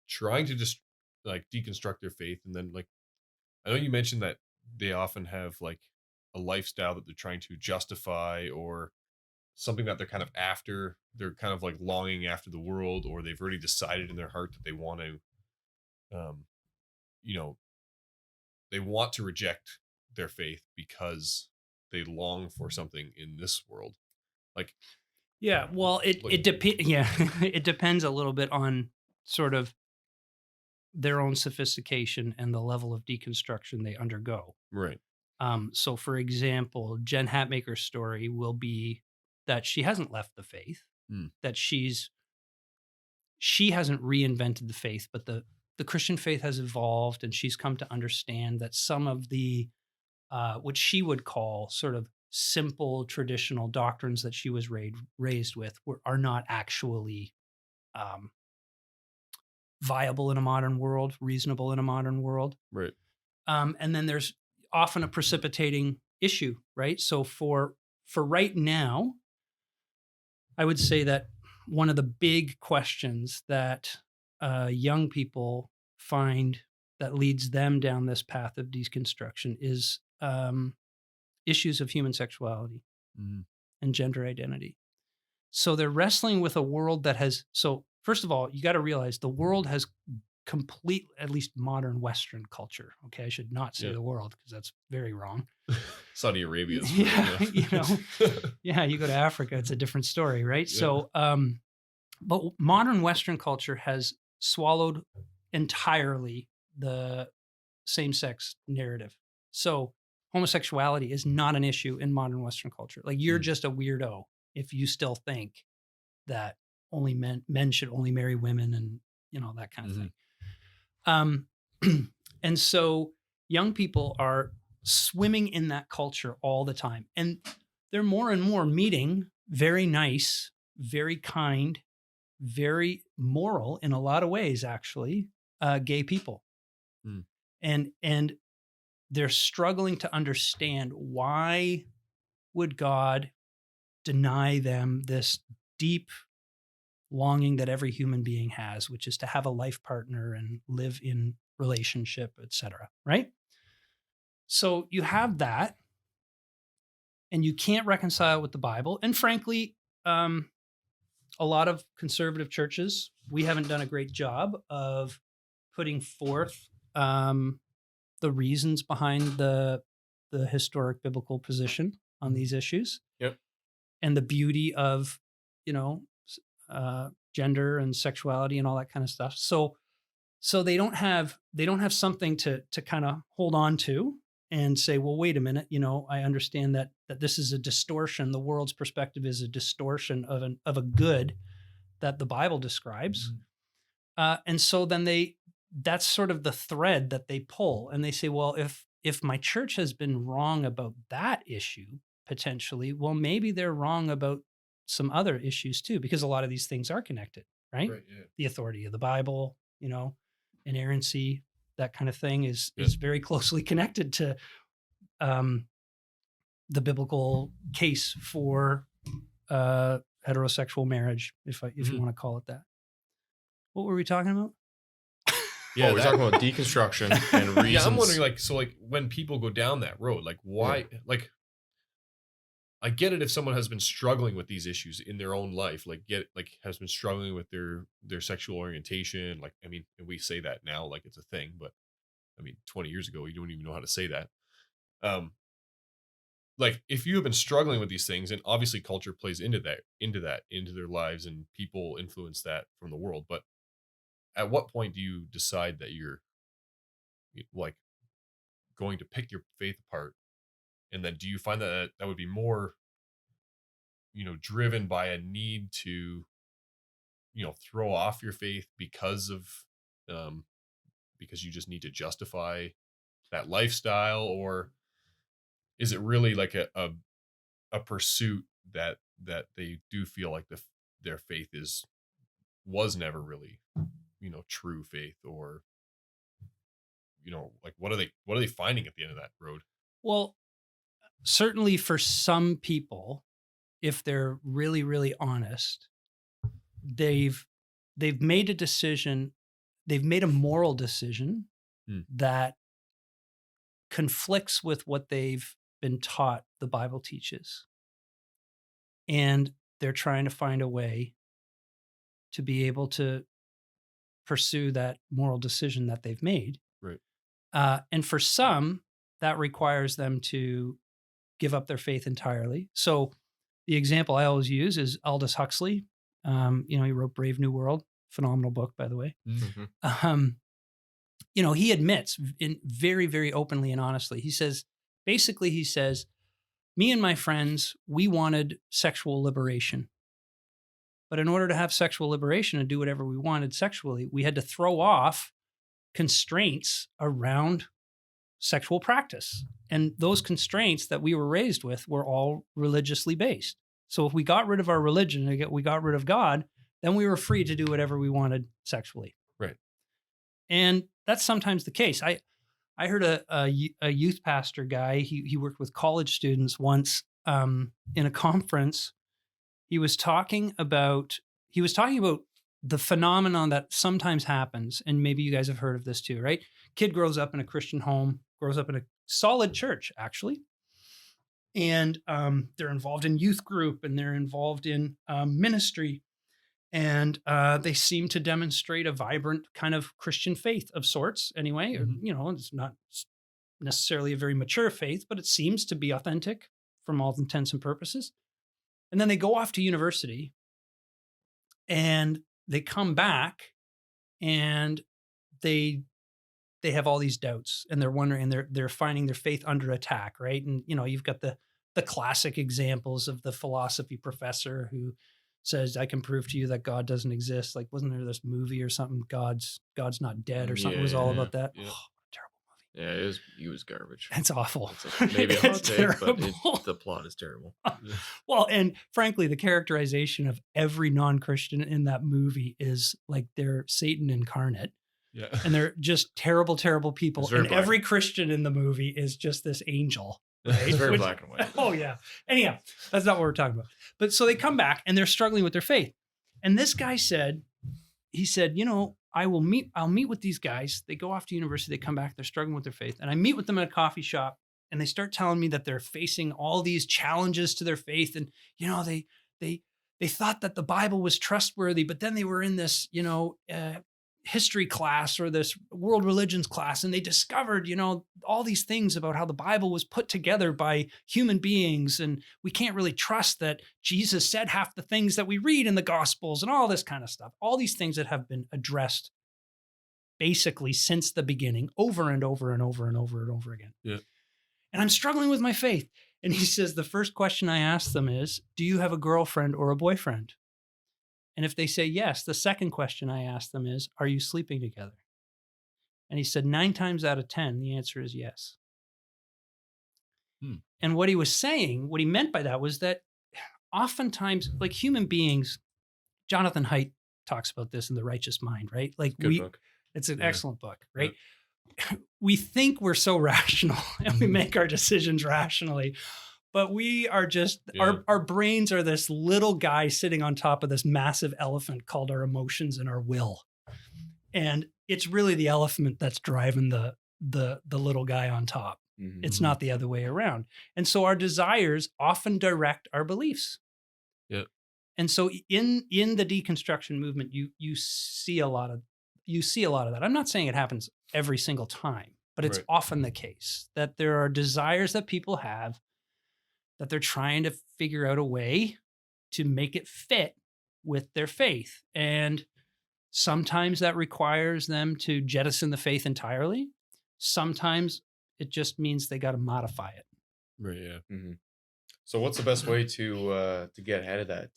trying to just like deconstruct their faith? And then like, I know you mentioned that they often have like a lifestyle that they're trying to justify, or something that they're kind of after. They're kind of like longing after the world, or they've already decided in their heart that they want to, you know, they want to reject their faith because they long for something in this world. Like, Yeah, well, it depends. Yeah, it depends a little bit on sort of their own sophistication and the level of deconstruction they undergo. right. So, for example, Jen Hatmaker's story will be that she hasn't left the faith, that she hasn't reinvented the faith, but the Christian faith has evolved, and she's come to understand that some of the what she would call sort of simple traditional doctrines that she was raised with are not actually viable in a modern world, reasonable in a modern world. Right. And then there's often a precipitating issue, right? So for right now, I would say that one of the big questions that young people find that leads them down this path of deconstruction is issues of human sexuality and gender identity. So they're wrestling with a world that has, so first of all, you got to realize the world has complete, at least modern Western culture. Okay. I should not say the world because that's very wrong. Saudi Arabia. Yeah. You know, yeah. You go to Africa, it's a different story. Right. Yeah. So, but modern Western culture has swallowed entirely the same-sex narrative. So homosexuality is not an issue in modern Western culture. Like you're just a weirdo if you still think that only men should only marry women and, you know, that kind of thing. And so young people are swimming in that culture all the time. And they're more and more meeting very nice, very kind, very moral in a lot of ways, actually, gay people. And they're struggling to understand, why would God deny them this deep longing that every human being has, which is to have a life partner and live in relationship, etc. Right? So you have that, and you can't reconcile it with the Bible. And frankly, a lot of conservative churches, we haven't done a great job of putting forth the reasons behind the historic biblical position on these issues. Yep. And the beauty of, you know, gender and sexuality and all that kind of stuff. So they don't have something to kind of hold on to and say, well, wait a minute, you know, I understand that this is a distortion. The world's perspective is a distortion of a good that the Bible describes. And so then that's sort of the thread that they pull, and they say, well, if my church has been wrong about that issue, potentially, well, maybe they're wrong about some other issues too, because a lot of these things are connected, right? Yeah. The authority of the Bible, you know, inerrancy, that kind of thing is very closely connected to the biblical case for heterosexual marriage, if you want to call it that. What were we talking about? Yeah, we're talking about deconstruction and reasons. Yeah, I'm wondering, like, so, like, when people go down that road, like, why, like, I get it if someone has been struggling with these issues in their own life, has been struggling with their sexual orientation. Like, I mean, and we say that now like it's a thing, but I mean, 20 years ago, you don't even know how to say that. Like, if you have been struggling with these things, and obviously culture plays into their lives, and people influence that from the world. But at what point do you decide that you're like going to pick your faith apart? And then do you find that would be more, you know, driven by a need to, you know, throw off your faith because you just need to justify that lifestyle? Or is it really like a pursuit that they do feel like their faith was never really, you know, true faith? Or, you know, like, what are they finding at the end of that road? Well, certainly for some people, if they're really, really honest, they've made a decision, they've made a moral decision that conflicts with what they've been taught the Bible teaches. And they're trying to find a way to be able to pursue that moral decision that they've made. Right. And for some, that requires them to give up their faith entirely. So the example I always use is Aldous Huxley. He wrote Brave New World, phenomenal book, by the way. Mm-hmm. He admits in very, very openly and honestly, he says, me and my friends, we wanted sexual liberation. But in order to have sexual liberation and do whatever we wanted sexually, we had to throw off constraints around sexual practice. And those constraints that we were raised with were all religiously based. So if we got rid of our religion, we got rid of God, then we were free to do whatever we wanted sexually. Right. And that's sometimes the case. I heard a youth pastor guy, he worked with college students once in a conference. He was talking about the phenomenon that sometimes happens, and maybe you guys have heard of this too, right? Kid grows up in a Christian home, grows up in a solid church, actually. And they're involved in youth group, and they're involved in ministry. And they seem to demonstrate a vibrant kind of Christian faith of sorts anyway. Mm-hmm. It's not necessarily a very mature faith, but it seems to be authentic from all intents and purposes. And then they go off to university and they come back and they have all these doubts, and they're wondering, and they're finding their faith under attack, right? And you've got the classic examples of the philosophy professor who says, I can prove to you that God doesn't exist. Like, wasn't there this movie or something, God's Not Dead or something? Was all about that? Yeah. Oh, terrible Yeah, he was garbage. It's awful. It's maybe a hot take, but the plot is terrible. Well, and frankly, the characterization of every non-Christian in that movie is like they're Satan incarnate. Yeah. And they're just terrible, terrible people. And black. every Christian in the movie is just this angel. Right? It's very black and white. Oh, yeah. Anyhow, that's not what we're talking about. But so they come back and they're struggling with their faith. And this guy said, I'll meet with these guys. They go off to university, they come back, they're struggling with their faith. And I meet with them at a coffee shop, and they start telling me that they're facing all these challenges to their faith. And, they thought that the Bible was trustworthy, but then they were in this, history class or this world religions class, and they discovered, all these things about how the Bible was put together by human beings, and we can't really trust that Jesus said half the things that we read in the Gospels and all this kind of stuff. All these things that have been addressed basically since the beginning, over and over and over and over and over again. Yeah. And I'm struggling with my faith. And he says, the first question I ask them is, do you have a girlfriend or a boyfriend? And if they say yes, the second question I ask them is, are you sleeping together? And he said 9 times out of 10, the answer is yes. And what he was saying, what he meant by that was that oftentimes, like human beings, Jonathan Haidt talks about this in The Righteous Mind, right? Like book. It's an excellent book, right? Yeah. We think we're so rational and we make our decisions rationally. But we are just, our brains are this little guy sitting on top of this massive elephant called our emotions and our will. And it's really the elephant that's driving the little guy on top. Mm-hmm. It's not the other way around. And so our desires often direct our beliefs. Yep. And so in the deconstruction movement, you see a lot of that. I'm not saying it happens every single time, but it's often the case that there are desires that people have that they're trying to figure out a way to make it fit with their faith. And sometimes that requires them to jettison the faith entirely. Sometimes it just means they got to modify it. Right, yeah. Mm-hmm. So what's the best way to get ahead of that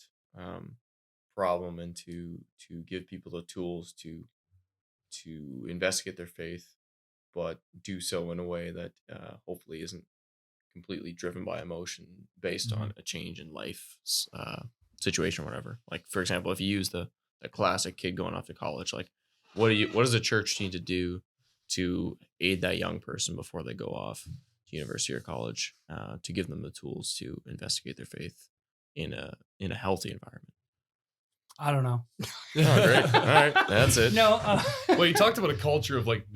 problem and to give people the tools to investigate their faith, but do so in a way that hopefully isn't completely driven by emotion based on a change in life situation or whatever? Like, for example, if you use the classic kid going off to college, like what does the church need to do to aid that young person before they go off to university or college, to give them the tools to investigate their faith in a healthy environment? I don't know. Oh, great. All right. That's it. No. Well, you talked about a culture of like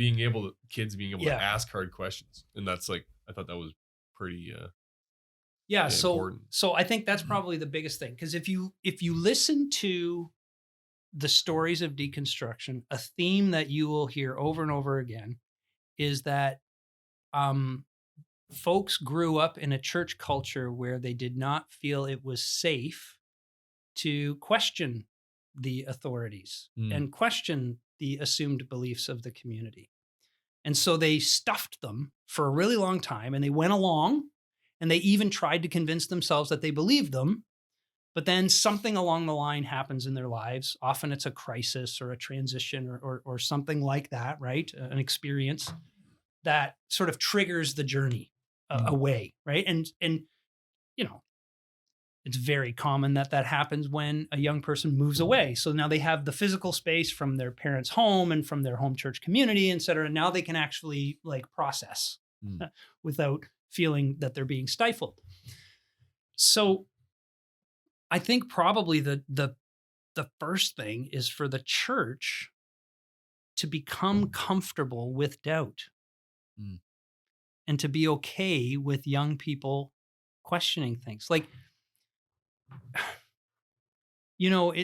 kids being able to ask hard questions. And that's like, I thought that was pretty Yeah, important. so I think that's probably the biggest thing, because if you listen to the stories of deconstruction, a theme that you will hear over and over again is that folks grew up in a church culture where they did not feel it was safe to question the authorities and question the assumed beliefs of the community. And so they stuffed them for a really long time, and they went along, and they even tried to convince themselves that they believed them. But then something along the line happens in their lives. Often it's a crisis or a transition or something like that, right? An experience that sort of triggers the journey away, right? And you know, it's very common that happens when a young person moves away. So now they have the physical space from their parents' home and from their home church community, et cetera. Now they can actually like process without feeling that they're being stifled. So I think probably the first thing is for the church to become comfortable with doubt and to be okay with young people questioning things. Like, you know,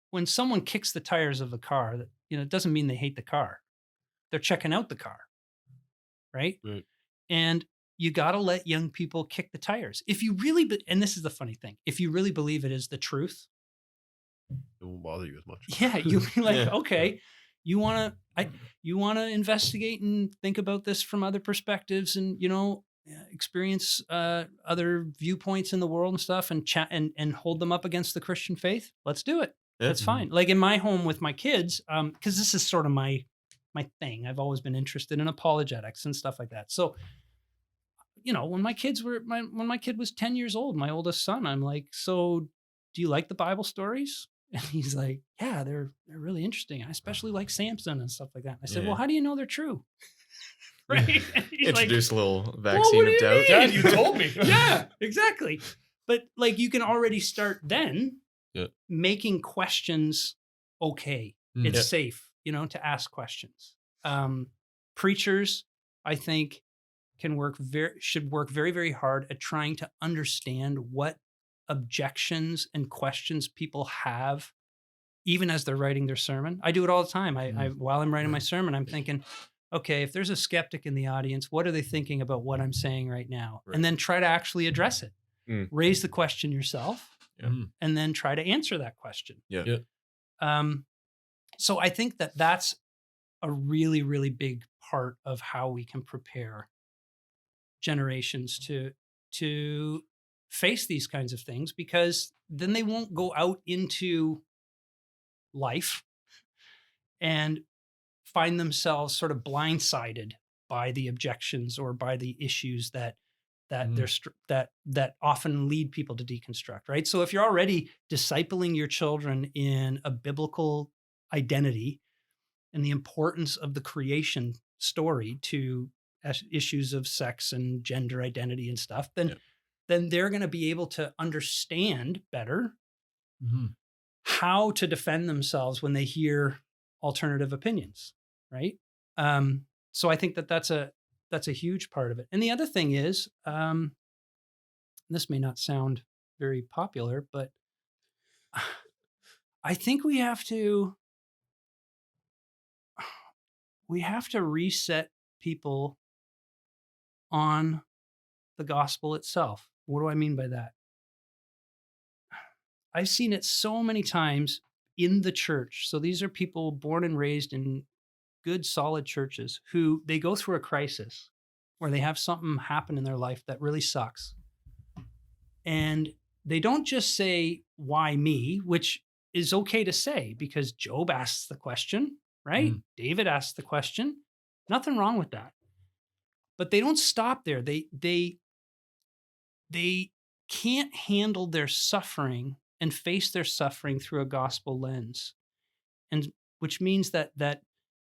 when someone kicks the tires of the car, it doesn't mean they hate the car. They're checking out the car, right? And you got to let young people kick the tires. If you really, and this is the funny thing, if you really believe it is the truth, it won't bother you as much. Yeah, you'll be like, okay, you want to investigate and think about this from other perspectives, and experience other viewpoints in the world and stuff, and chat and hold them up against the Christian faith. Let's do it. That's fine. Like in my home with my kids, because this is sort of my thing. I've always been interested in apologetics and stuff like that. So, when my kid was 10 years old, my oldest son, I'm like, so do you like the Bible stories? And he's like, yeah, they're really interesting. I especially like Samson and stuff like that. And I said, well, how do you know they're true? Right? Introduce a little vaccine of doubt. Dad, you told me. Yeah, exactly. But like, you can already start then making questions okay. It's safe, to ask questions. Preachers, I think, should work very, very hard at trying to understand what objections and questions people have, even as they're writing their sermon. I do it all the time. I while I'm writing my sermon, I'm thinking, okay, if there's a skeptic in the audience, what are they thinking about what I'm saying right now? Right. And then try to actually address it. Raise the question yourself, and then try to answer that question. So I think that's a really, really big part of how we can prepare generations to face these kinds of things, because then they won't go out into life and find themselves sort of blindsided by the objections or by the issues that often lead people to deconstruct, right? So if you're already discipling your children in a biblical identity and the importance of the creation story to issues of sex and gender identity and stuff, then they're going to be able to understand better how to defend themselves when they hear alternative opinions, right? So I think that's a huge part of it. And the other thing is, this may not sound very popular, but I think we have to reset people on the gospel itself. What do I mean by that? I've seen it so many times in the church. So these are people born and raised in good, solid churches who they go through a crisis where they have something happen in their life that really sucks. And they don't just say, why me? Which is okay to say, because Job asks the question, right? David asks the question. Nothing wrong with that. But they don't stop there. They can't handle their suffering and face their suffering through a gospel lens. And which means that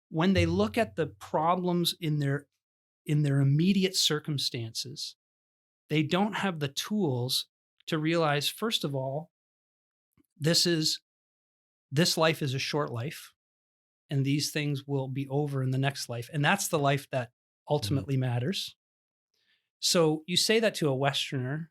when they look at the problems in their immediate circumstances, they don't have the tools to realize, first of all, this life is a short life, and these things will be over in the next life. And that's the life that ultimately matters. So you say that to a Westerner,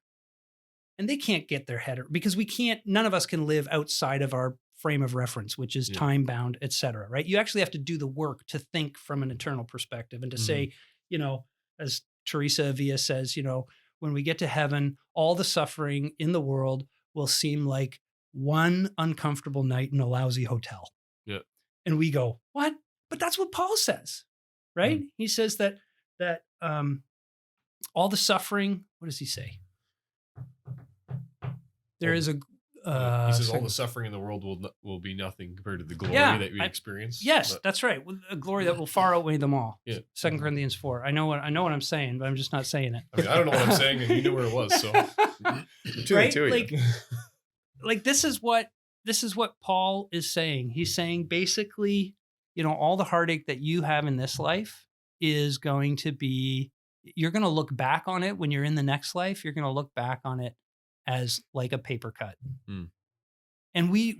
and they can't get their head, because none of us can live outside of our frame of reference, which is time bound, et cetera, right? You actually have to do the work to think from an eternal perspective and to say, as Teresa Avila says, when we get to heaven, all the suffering in the world will seem like one uncomfortable night in a lousy hotel. Yeah. And we go, what? But that's what Paul says, right? He says that all the suffering, what does he say? There is a he says all the suffering in the world will be nothing compared to the glory that we experience. Yes, that's right. A glory that will far outweigh them all. Yeah. 2 Corinthians 4. I know what I'm saying, but I'm just not saying it. I mean, I don't know what I'm saying, and you knew where it was. So, right? Like this is what Paul is saying. He's saying basically, all the heartache that you have in this life is going to be. You're going to look back on it when you're in the next life. You're going to look back on it as like a paper cut. And we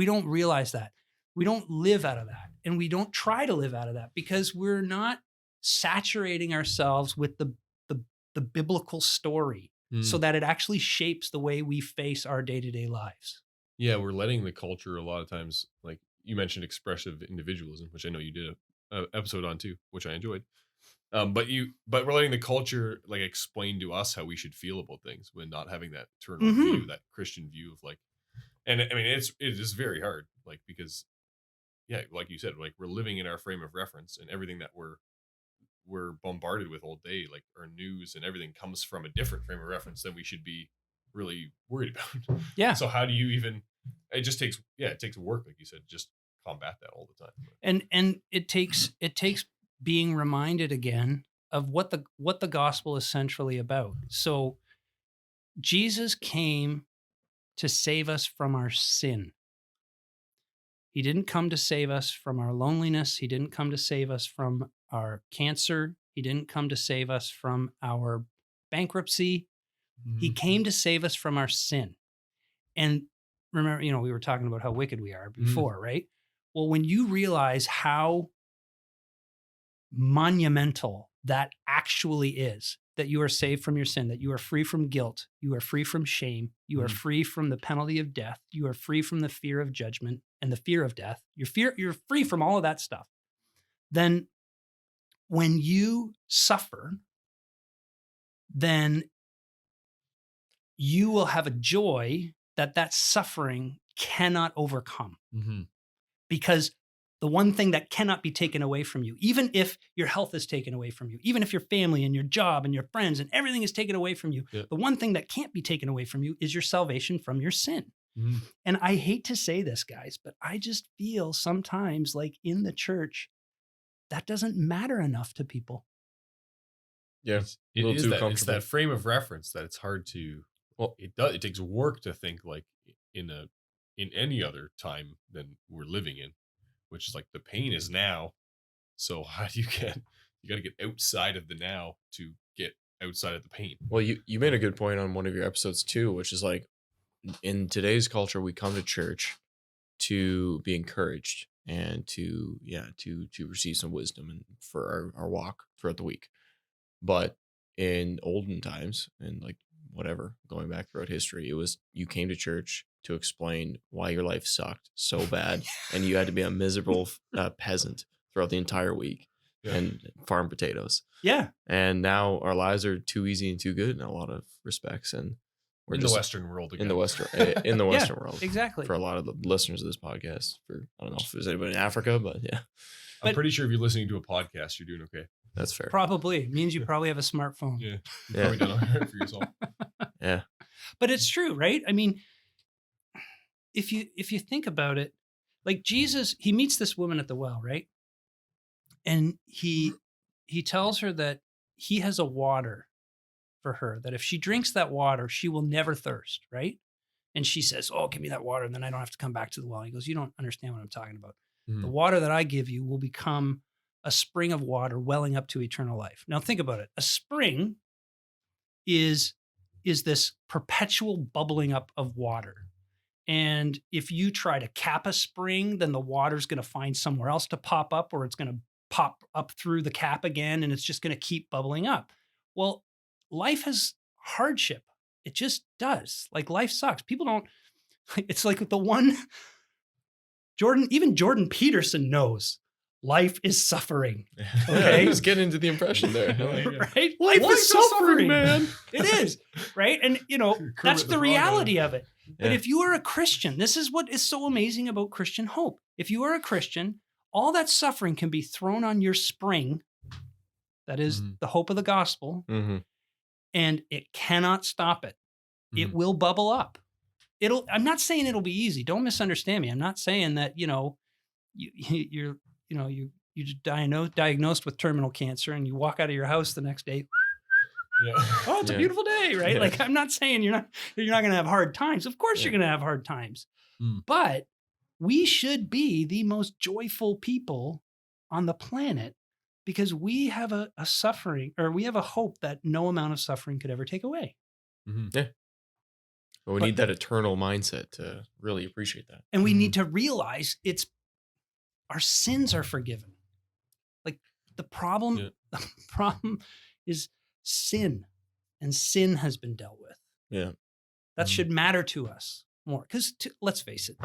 don't realize that. We don't live out of that. And we don't try to live out of that because we're not saturating ourselves with the biblical story so that it actually shapes the way we face our day-to-day lives. Yeah, we're letting the culture a lot of times, like you mentioned expressive individualism, which I know you did an episode on too, which I enjoyed. But we're letting the culture like explain to us how we should feel about things when not having that eternal view, that Christian view of like, and I mean, it is very hard, like, because like you said, like we're living in our frame of reference and everything that we're bombarded with all day, like our news and everything comes from a different frame of reference than we should be really worried about. Yeah. So how do you even, it just takes, it takes work, like you said, just combat that all the time. And it takes being reminded again of what the gospel is centrally about. So Jesus came to save us from our sin. He didn't come to save us from our loneliness. He didn't come to save us from our cancer. He didn't come to save us from our bankruptcy. He came to save us from our sin. And remember, we were talking about how wicked we are before, right? Well, when you realize how monumental that actually is, that you are saved from your sin, that you are free from guilt, you are free from shame, you are free from the penalty of death, you are free from the fear of judgment and the fear of death, you're free from all of that stuff. Then when you suffer, then you will have a joy that suffering cannot overcome. Because the one thing that cannot be taken away from you, even if your health is taken away from you, even if your family and your job and your friends and everything is taken away from you, the one thing that can't be taken away from you is your salvation from your sin. And I hate to say this, guys, but I just feel sometimes like in the church, that doesn't matter enough to people. Yeah, it's that frame of reference that it's hard to. Well, it takes work to think like in any other time than we're living in, which is like the pain is now. So how do you got to get outside of the now to get outside of the pain. Well, you made a good point on one of your episodes too, which is like in today's culture, we come to church to be encouraged and to receive some wisdom and for our walk throughout the week. But in olden times and like whatever, going back throughout history, it was you came to church to explain why your life sucked so bad and you had to be a miserable peasant throughout the entire week and farm potatoes. Yeah. And now our lives are too easy and too good in a lot of respects. And we're in just the Western world again. in the Western world. Exactly. For a lot of the listeners of this podcast, I don't know if there's anybody in Africa, but yeah. I'm pretty sure if you're listening to a podcast, you're doing okay. That's fair. Probably. It means you probably have a smartphone. Yeah. Probably done all right for yourself. Yeah. But it's true, right? I mean, if you think about it, like Jesus, he meets this woman at the well, right? And he tells her that he has a water for her, that if she drinks that water, she will never thirst, right? And she says, "Oh, give me that water, and then I don't have to come back to the well." And he goes, "You don't understand what I'm talking about. Mm-hmm. The water that I give you will become a spring of water welling up to eternal life." Now think about it. A spring is this perpetual bubbling up of water. And if you try to cap a spring, then the water's going to find somewhere else to pop up, or it's going to pop up through the cap again, and it's just going to keep bubbling up. Well, life has hardship. It just does. Like life sucks. People don't, it's like the one, even Jordan Peterson knows life is suffering. Okay. He's getting into the impression there. Right? Life is suffering, man. It is. Right. And that's the reality of it. But if you are a Christian, this is what is so amazing about Christian hope. If you are a Christian, all that suffering can be thrown on your spring. That is the hope of the gospel. And it cannot stop it. It will bubble up. I'm not saying it'll be easy. Don't misunderstand me. I'm not saying that, you're diagnosed with terminal cancer and you walk out of your house the next day. Yeah. Oh, it's a beautiful day, right? Yeah. Like I'm not saying you're not going to have hard times. Of course you're going to have hard times. But we should be the most joyful people on the planet because we have a suffering, or we have a hope that no amount of suffering could ever take away. Yeah. But we need that eternal mindset to really appreciate that. And we need to realize our sins are forgiven. Like the problem is sin, and sin has been dealt with. Yeah. That should matter to us more. Because let's face it,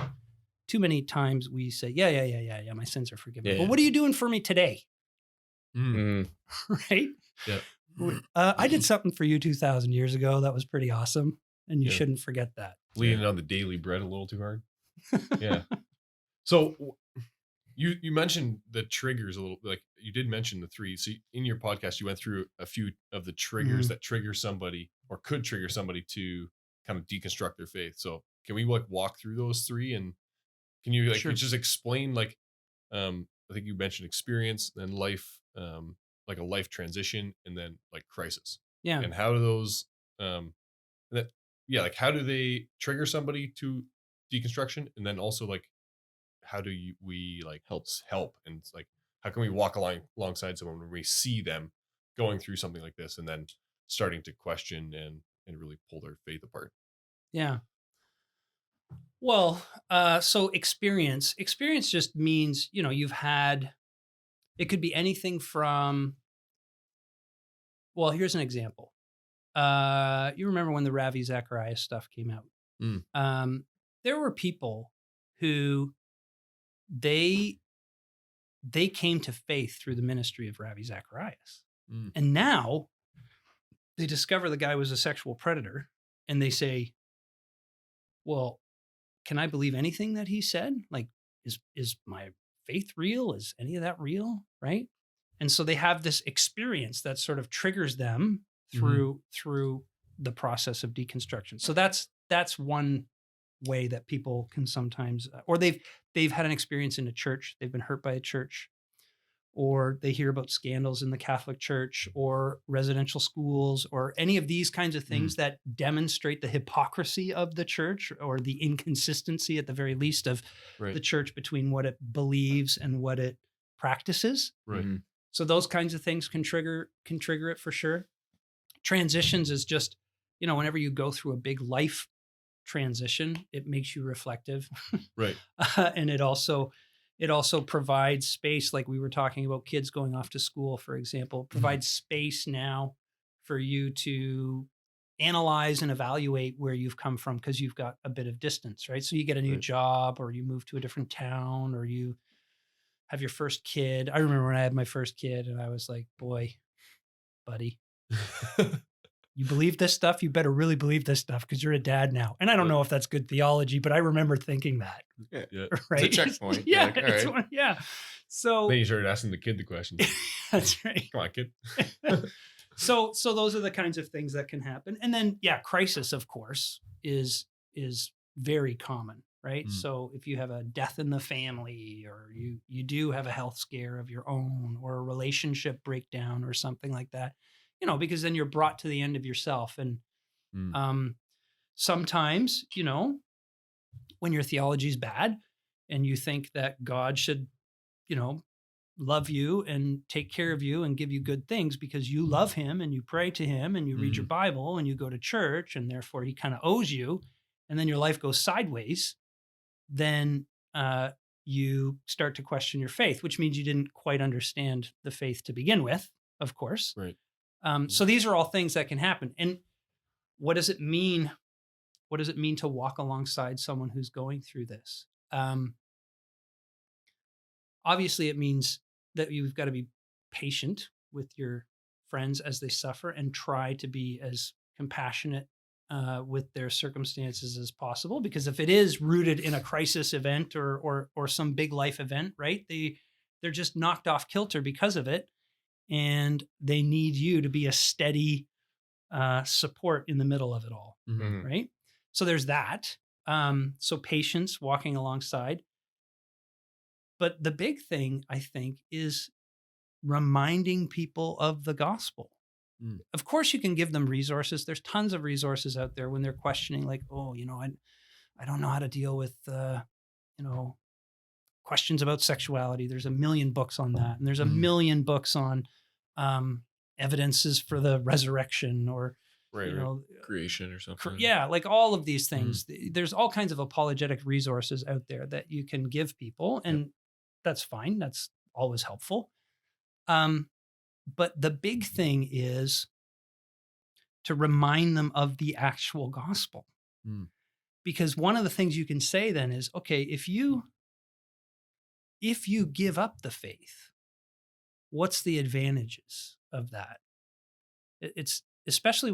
too many times we say, yeah, my sins are forgiven. But what are you doing for me today? Right? Yeah. I did something for you 2,000 years ago that was pretty awesome. And you shouldn't forget that. Leaning on the daily bread a little too hard. Yeah. So you mentioned the triggers a little, like you did mention the three. So in your podcast, you went through a few of the triggers that trigger somebody or could trigger somebody to kind of deconstruct their faith. So can we walk through those three, and can you just explain I think you mentioned experience, then life, like a life transition, and then like crisis. Yeah. And how do those, how do they trigger somebody to deconstruction? And then also how do we help? And it's like, how can we walk alongside someone when we see them going through something like this and then starting to question and really pull their faith apart? Yeah. Well, so experience just means, you've had, it could be anything from, well, here's an example. You remember when the Ravi Zacharias stuff came out? There were people who they came to faith through the ministry of Ravi Zacharias. And now they discover the guy was a sexual predator and they say, well, can I believe anything that he said? Like, is my faith real? Is any of that real? Right. And so they have this experience that sort of triggers them through the process of deconstruction. So that's one way that people can sometimes, or they've had an experience in a church, they've been hurt by a church, or they hear about scandals in the Catholic Church or residential schools or any of these kinds of things that demonstrate the hypocrisy of the church or the inconsistency at the very least of the church between what it believes and what it practices. Right. So those kinds of things can trigger it for sure. Transitions is just, whenever you go through a big life transition, it makes you reflective. Right. And it also provides space, like we were talking about kids going off to school, for example, provides space now for you to analyze and evaluate where you've come from because you've got a bit of distance, right? So you get a new job, or you move to a different town, or you have your first kid. I remember when I had my first kid and I was like, boy, buddy, you believe this stuff? You better really believe this stuff because you're a dad now. And I don't know if that's good theology, but I remember thinking that. Yeah. Right? It's a checkpoint. Yeah. Like, all right. Yeah. So then you started asking the kid the questions. That's right. Come on, kid. So those are the kinds of things that can happen. And then, crisis, of course, is very common, right? So if you have a death in the family, or you do have a health scare of your own, or a relationship breakdown or something like that, because then you're brought to the end of yourself. And sometimes, when your theology is bad and you think that God should, love you and take care of you and give you good things because you love him and you pray to him and you read your Bible and you go to church, and therefore he kind of owes you, and then your life goes sideways, then you start to question your faith, which means you didn't quite understand the faith to begin with, of course. Right. So these are all things that can happen. And what does it mean? What does it mean to walk alongside someone who's going through this? Obviously, it means that you've got to be patient with your friends as they suffer and try to be as compassionate with their circumstances as possible. Because if it is rooted in a crisis event or some big life event, right? They're just knocked off kilter because of it, and they need you to be a steady support in the middle of it all, right? So there's that. So patience, walking alongside. But the big thing, I think, is reminding people of the gospel. Of course, you can give them resources. There's tons of resources out there when they're questioning, like, oh, I don't know how to deal with, questions about sexuality. There's a million books on that. And there's a million books on evidences for the resurrection or, creation or something. Yeah, like all of these things. There's all kinds of apologetic resources out there that you can give people. And that's fine. That's always helpful. But the big thing is to remind them of the actual gospel. Because one of the things you can say then is, okay, if you give up the faith, what's the advantages of that? It's especially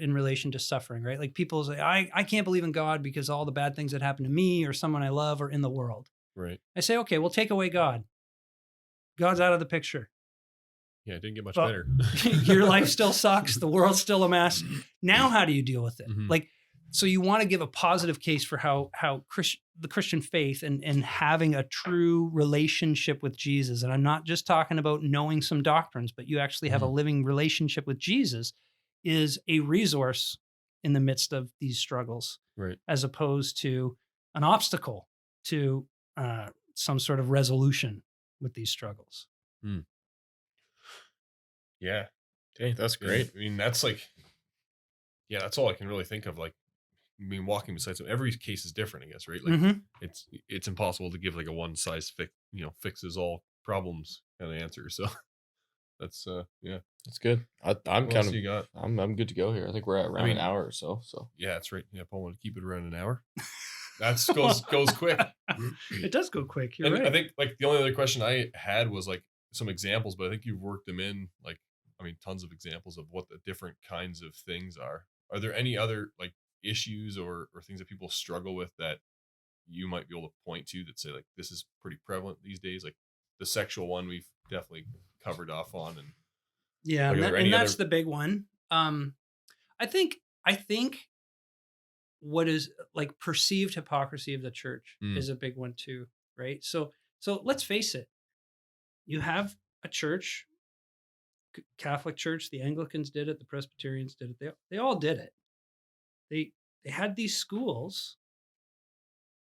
in relation to suffering, right? Like people say, I can't believe in God because all the bad things that happen to me or someone I love or in the world. Right. I say, okay, well, take away God. God's out of the picture. Yeah, it didn't get much better. Your life still sucks. The world's still a mess. Now, how do you deal with it? Like, so you want to give a positive case for how the Christian faith and having a true relationship with Jesus. And I'm not just talking about knowing some doctrines, but you actually have a living relationship with Jesus is a resource in the midst of these struggles, right? As opposed to an obstacle to some sort of resolution with these struggles. Yeah. Okay, that's great. I mean, that's like, that's all I can really think of. Like, I mean, walking beside someone, every case is different, I guess, right? Like it's impossible to give like a one size fixes all problems kind of answer. So that's that's good. I'm good to go here. I think we're at around an hour or so. So yeah, that's right. Yeah, Paul, want to keep it around an hour. That goes quick. It does go quick. You're right. I think like the only other question I had was like some examples, but I think you've worked them in, like, I mean, tons of examples of what the different kinds of things are. Are there any other like issues or things that people struggle with that you might be able to point to that say like this is pretty prevalent these days? Like the sexual one we've definitely covered off on, and and that's the big one. I think what is like perceived hypocrisy of the church is a big one too, right? So let's face it. You have a church, Catholic Church, the Anglicans did it, the Presbyterians did it. They all did it. They had these schools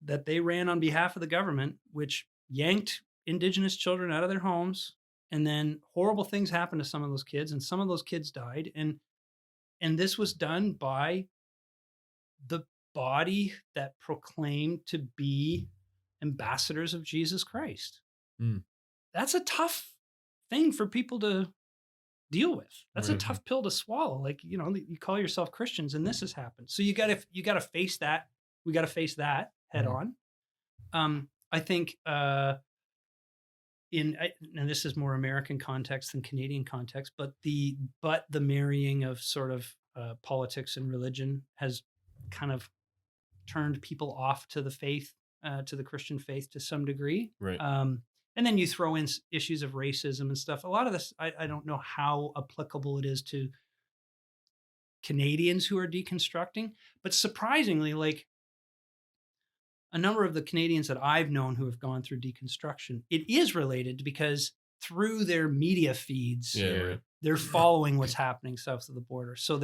that they ran on behalf of the government, which yanked Indigenous children out of their homes, and then horrible things happened to some of those kids, and some of those kids died. And this was done by the body that proclaimed to be ambassadors of Jesus Christ. That's a tough thing for people to deal with. That's a tough pill to swallow. Like, you call yourself Christians and this has happened. So you got to face that. We got to face that head on. I think, and this is more American context than Canadian context, but the marrying of sort of politics and religion has kind of turned people off to the faith, to the Christian faith to some degree. Right. And then you throw in issues of racism and stuff. A lot of this, I don't know how applicable it is to Canadians who are deconstructing, but surprisingly, like a number of the Canadians that I've known who have gone through deconstruction, it is related because through their media feeds, they're following what's happening south of the border. So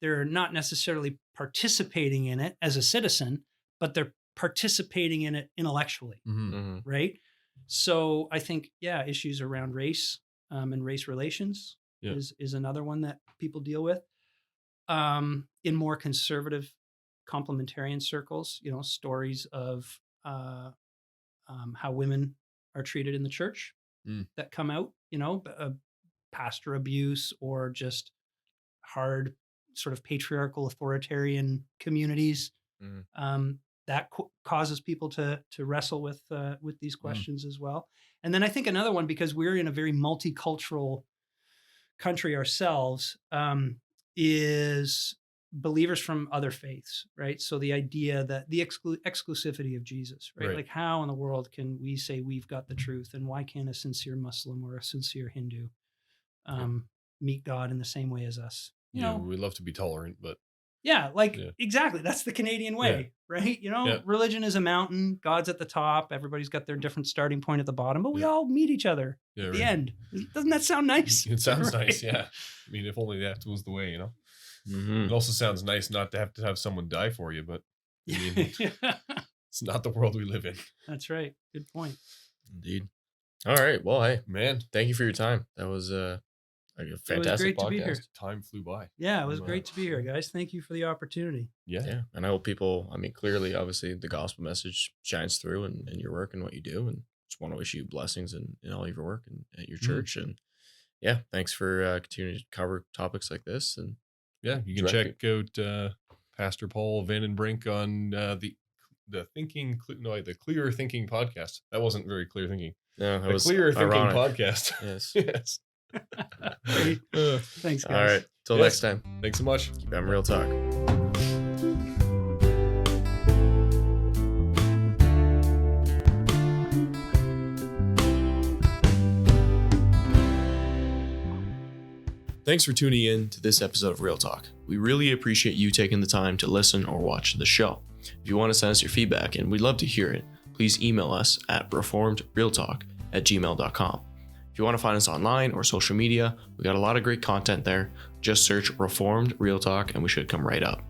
they're not necessarily participating in it as a citizen, but they're participating in it intellectually, right? So I think, issues around race and race relations is another one that people deal with. In more conservative complementarian circles, stories of how women are treated in the church that come out, pastor abuse or just hard sort of patriarchal authoritarian communities. That causes people to wrestle with these questions as well. And then I think another one, because we're in a very multicultural country ourselves, is believers from other faiths, right? So the idea that the exclusivity of Jesus, right? Like, how in the world can we say we've got the truth, and why can't a sincere Muslim or a sincere Hindu meet God in the same way as us? You know, we love to be tolerant, but exactly. That's the Canadian way, right? You know, religion is a mountain. God's at the top. Everybody's got their different starting point at the bottom, but we all meet each other at the end. Doesn't that sound nice? It sounds nice, yeah. I mean, if only that was the way, you know. It also sounds nice not to have someone die for you, but I mean, it's not the world we live in. That's right. Good point. Indeed. All right. Well, hey, man, thank you for your time. That was a fantastic podcast. To be here. Time flew by. Yeah, it was great to be here, guys. Thank you for the opportunity. Yeah. And I hope people, I mean, clearly, obviously, the gospel message shines through in your work and what you do. And just want to wish you blessings in all of your work and at your church. And yeah, thanks for continuing to cover topics like this. And yeah, you can check out Pastor Paul Vanden Brink on the Clear Thinking podcast. That wasn't very clear thinking. No, that was Clear ironic. Thinking podcast. Yes. Yes. Thanks, guys. All right. Till next time. Thanks so much. Keep having real talk. Thanks for tuning in to this episode of Real Talk. We really appreciate you taking the time to listen or watch the show. If you want to send us your feedback, and we'd love to hear it, please email us at reformedrealtalk@gmail.com. If you want to find us online or social media, we got a lot of great content there. Just search Reformed Real Talk and we should come right up.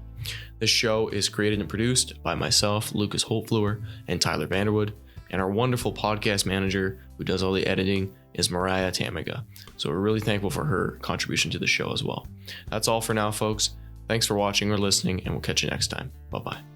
This show is created and produced by myself, Lucas Holtfluer, and Tyler Vanderwood, and our wonderful podcast manager who does all the editing is Mariah Tamiga. So we're really thankful for her contribution to the show as well. That's all for now, folks. Thanks for watching or listening, and we'll catch you next time. Bye-bye.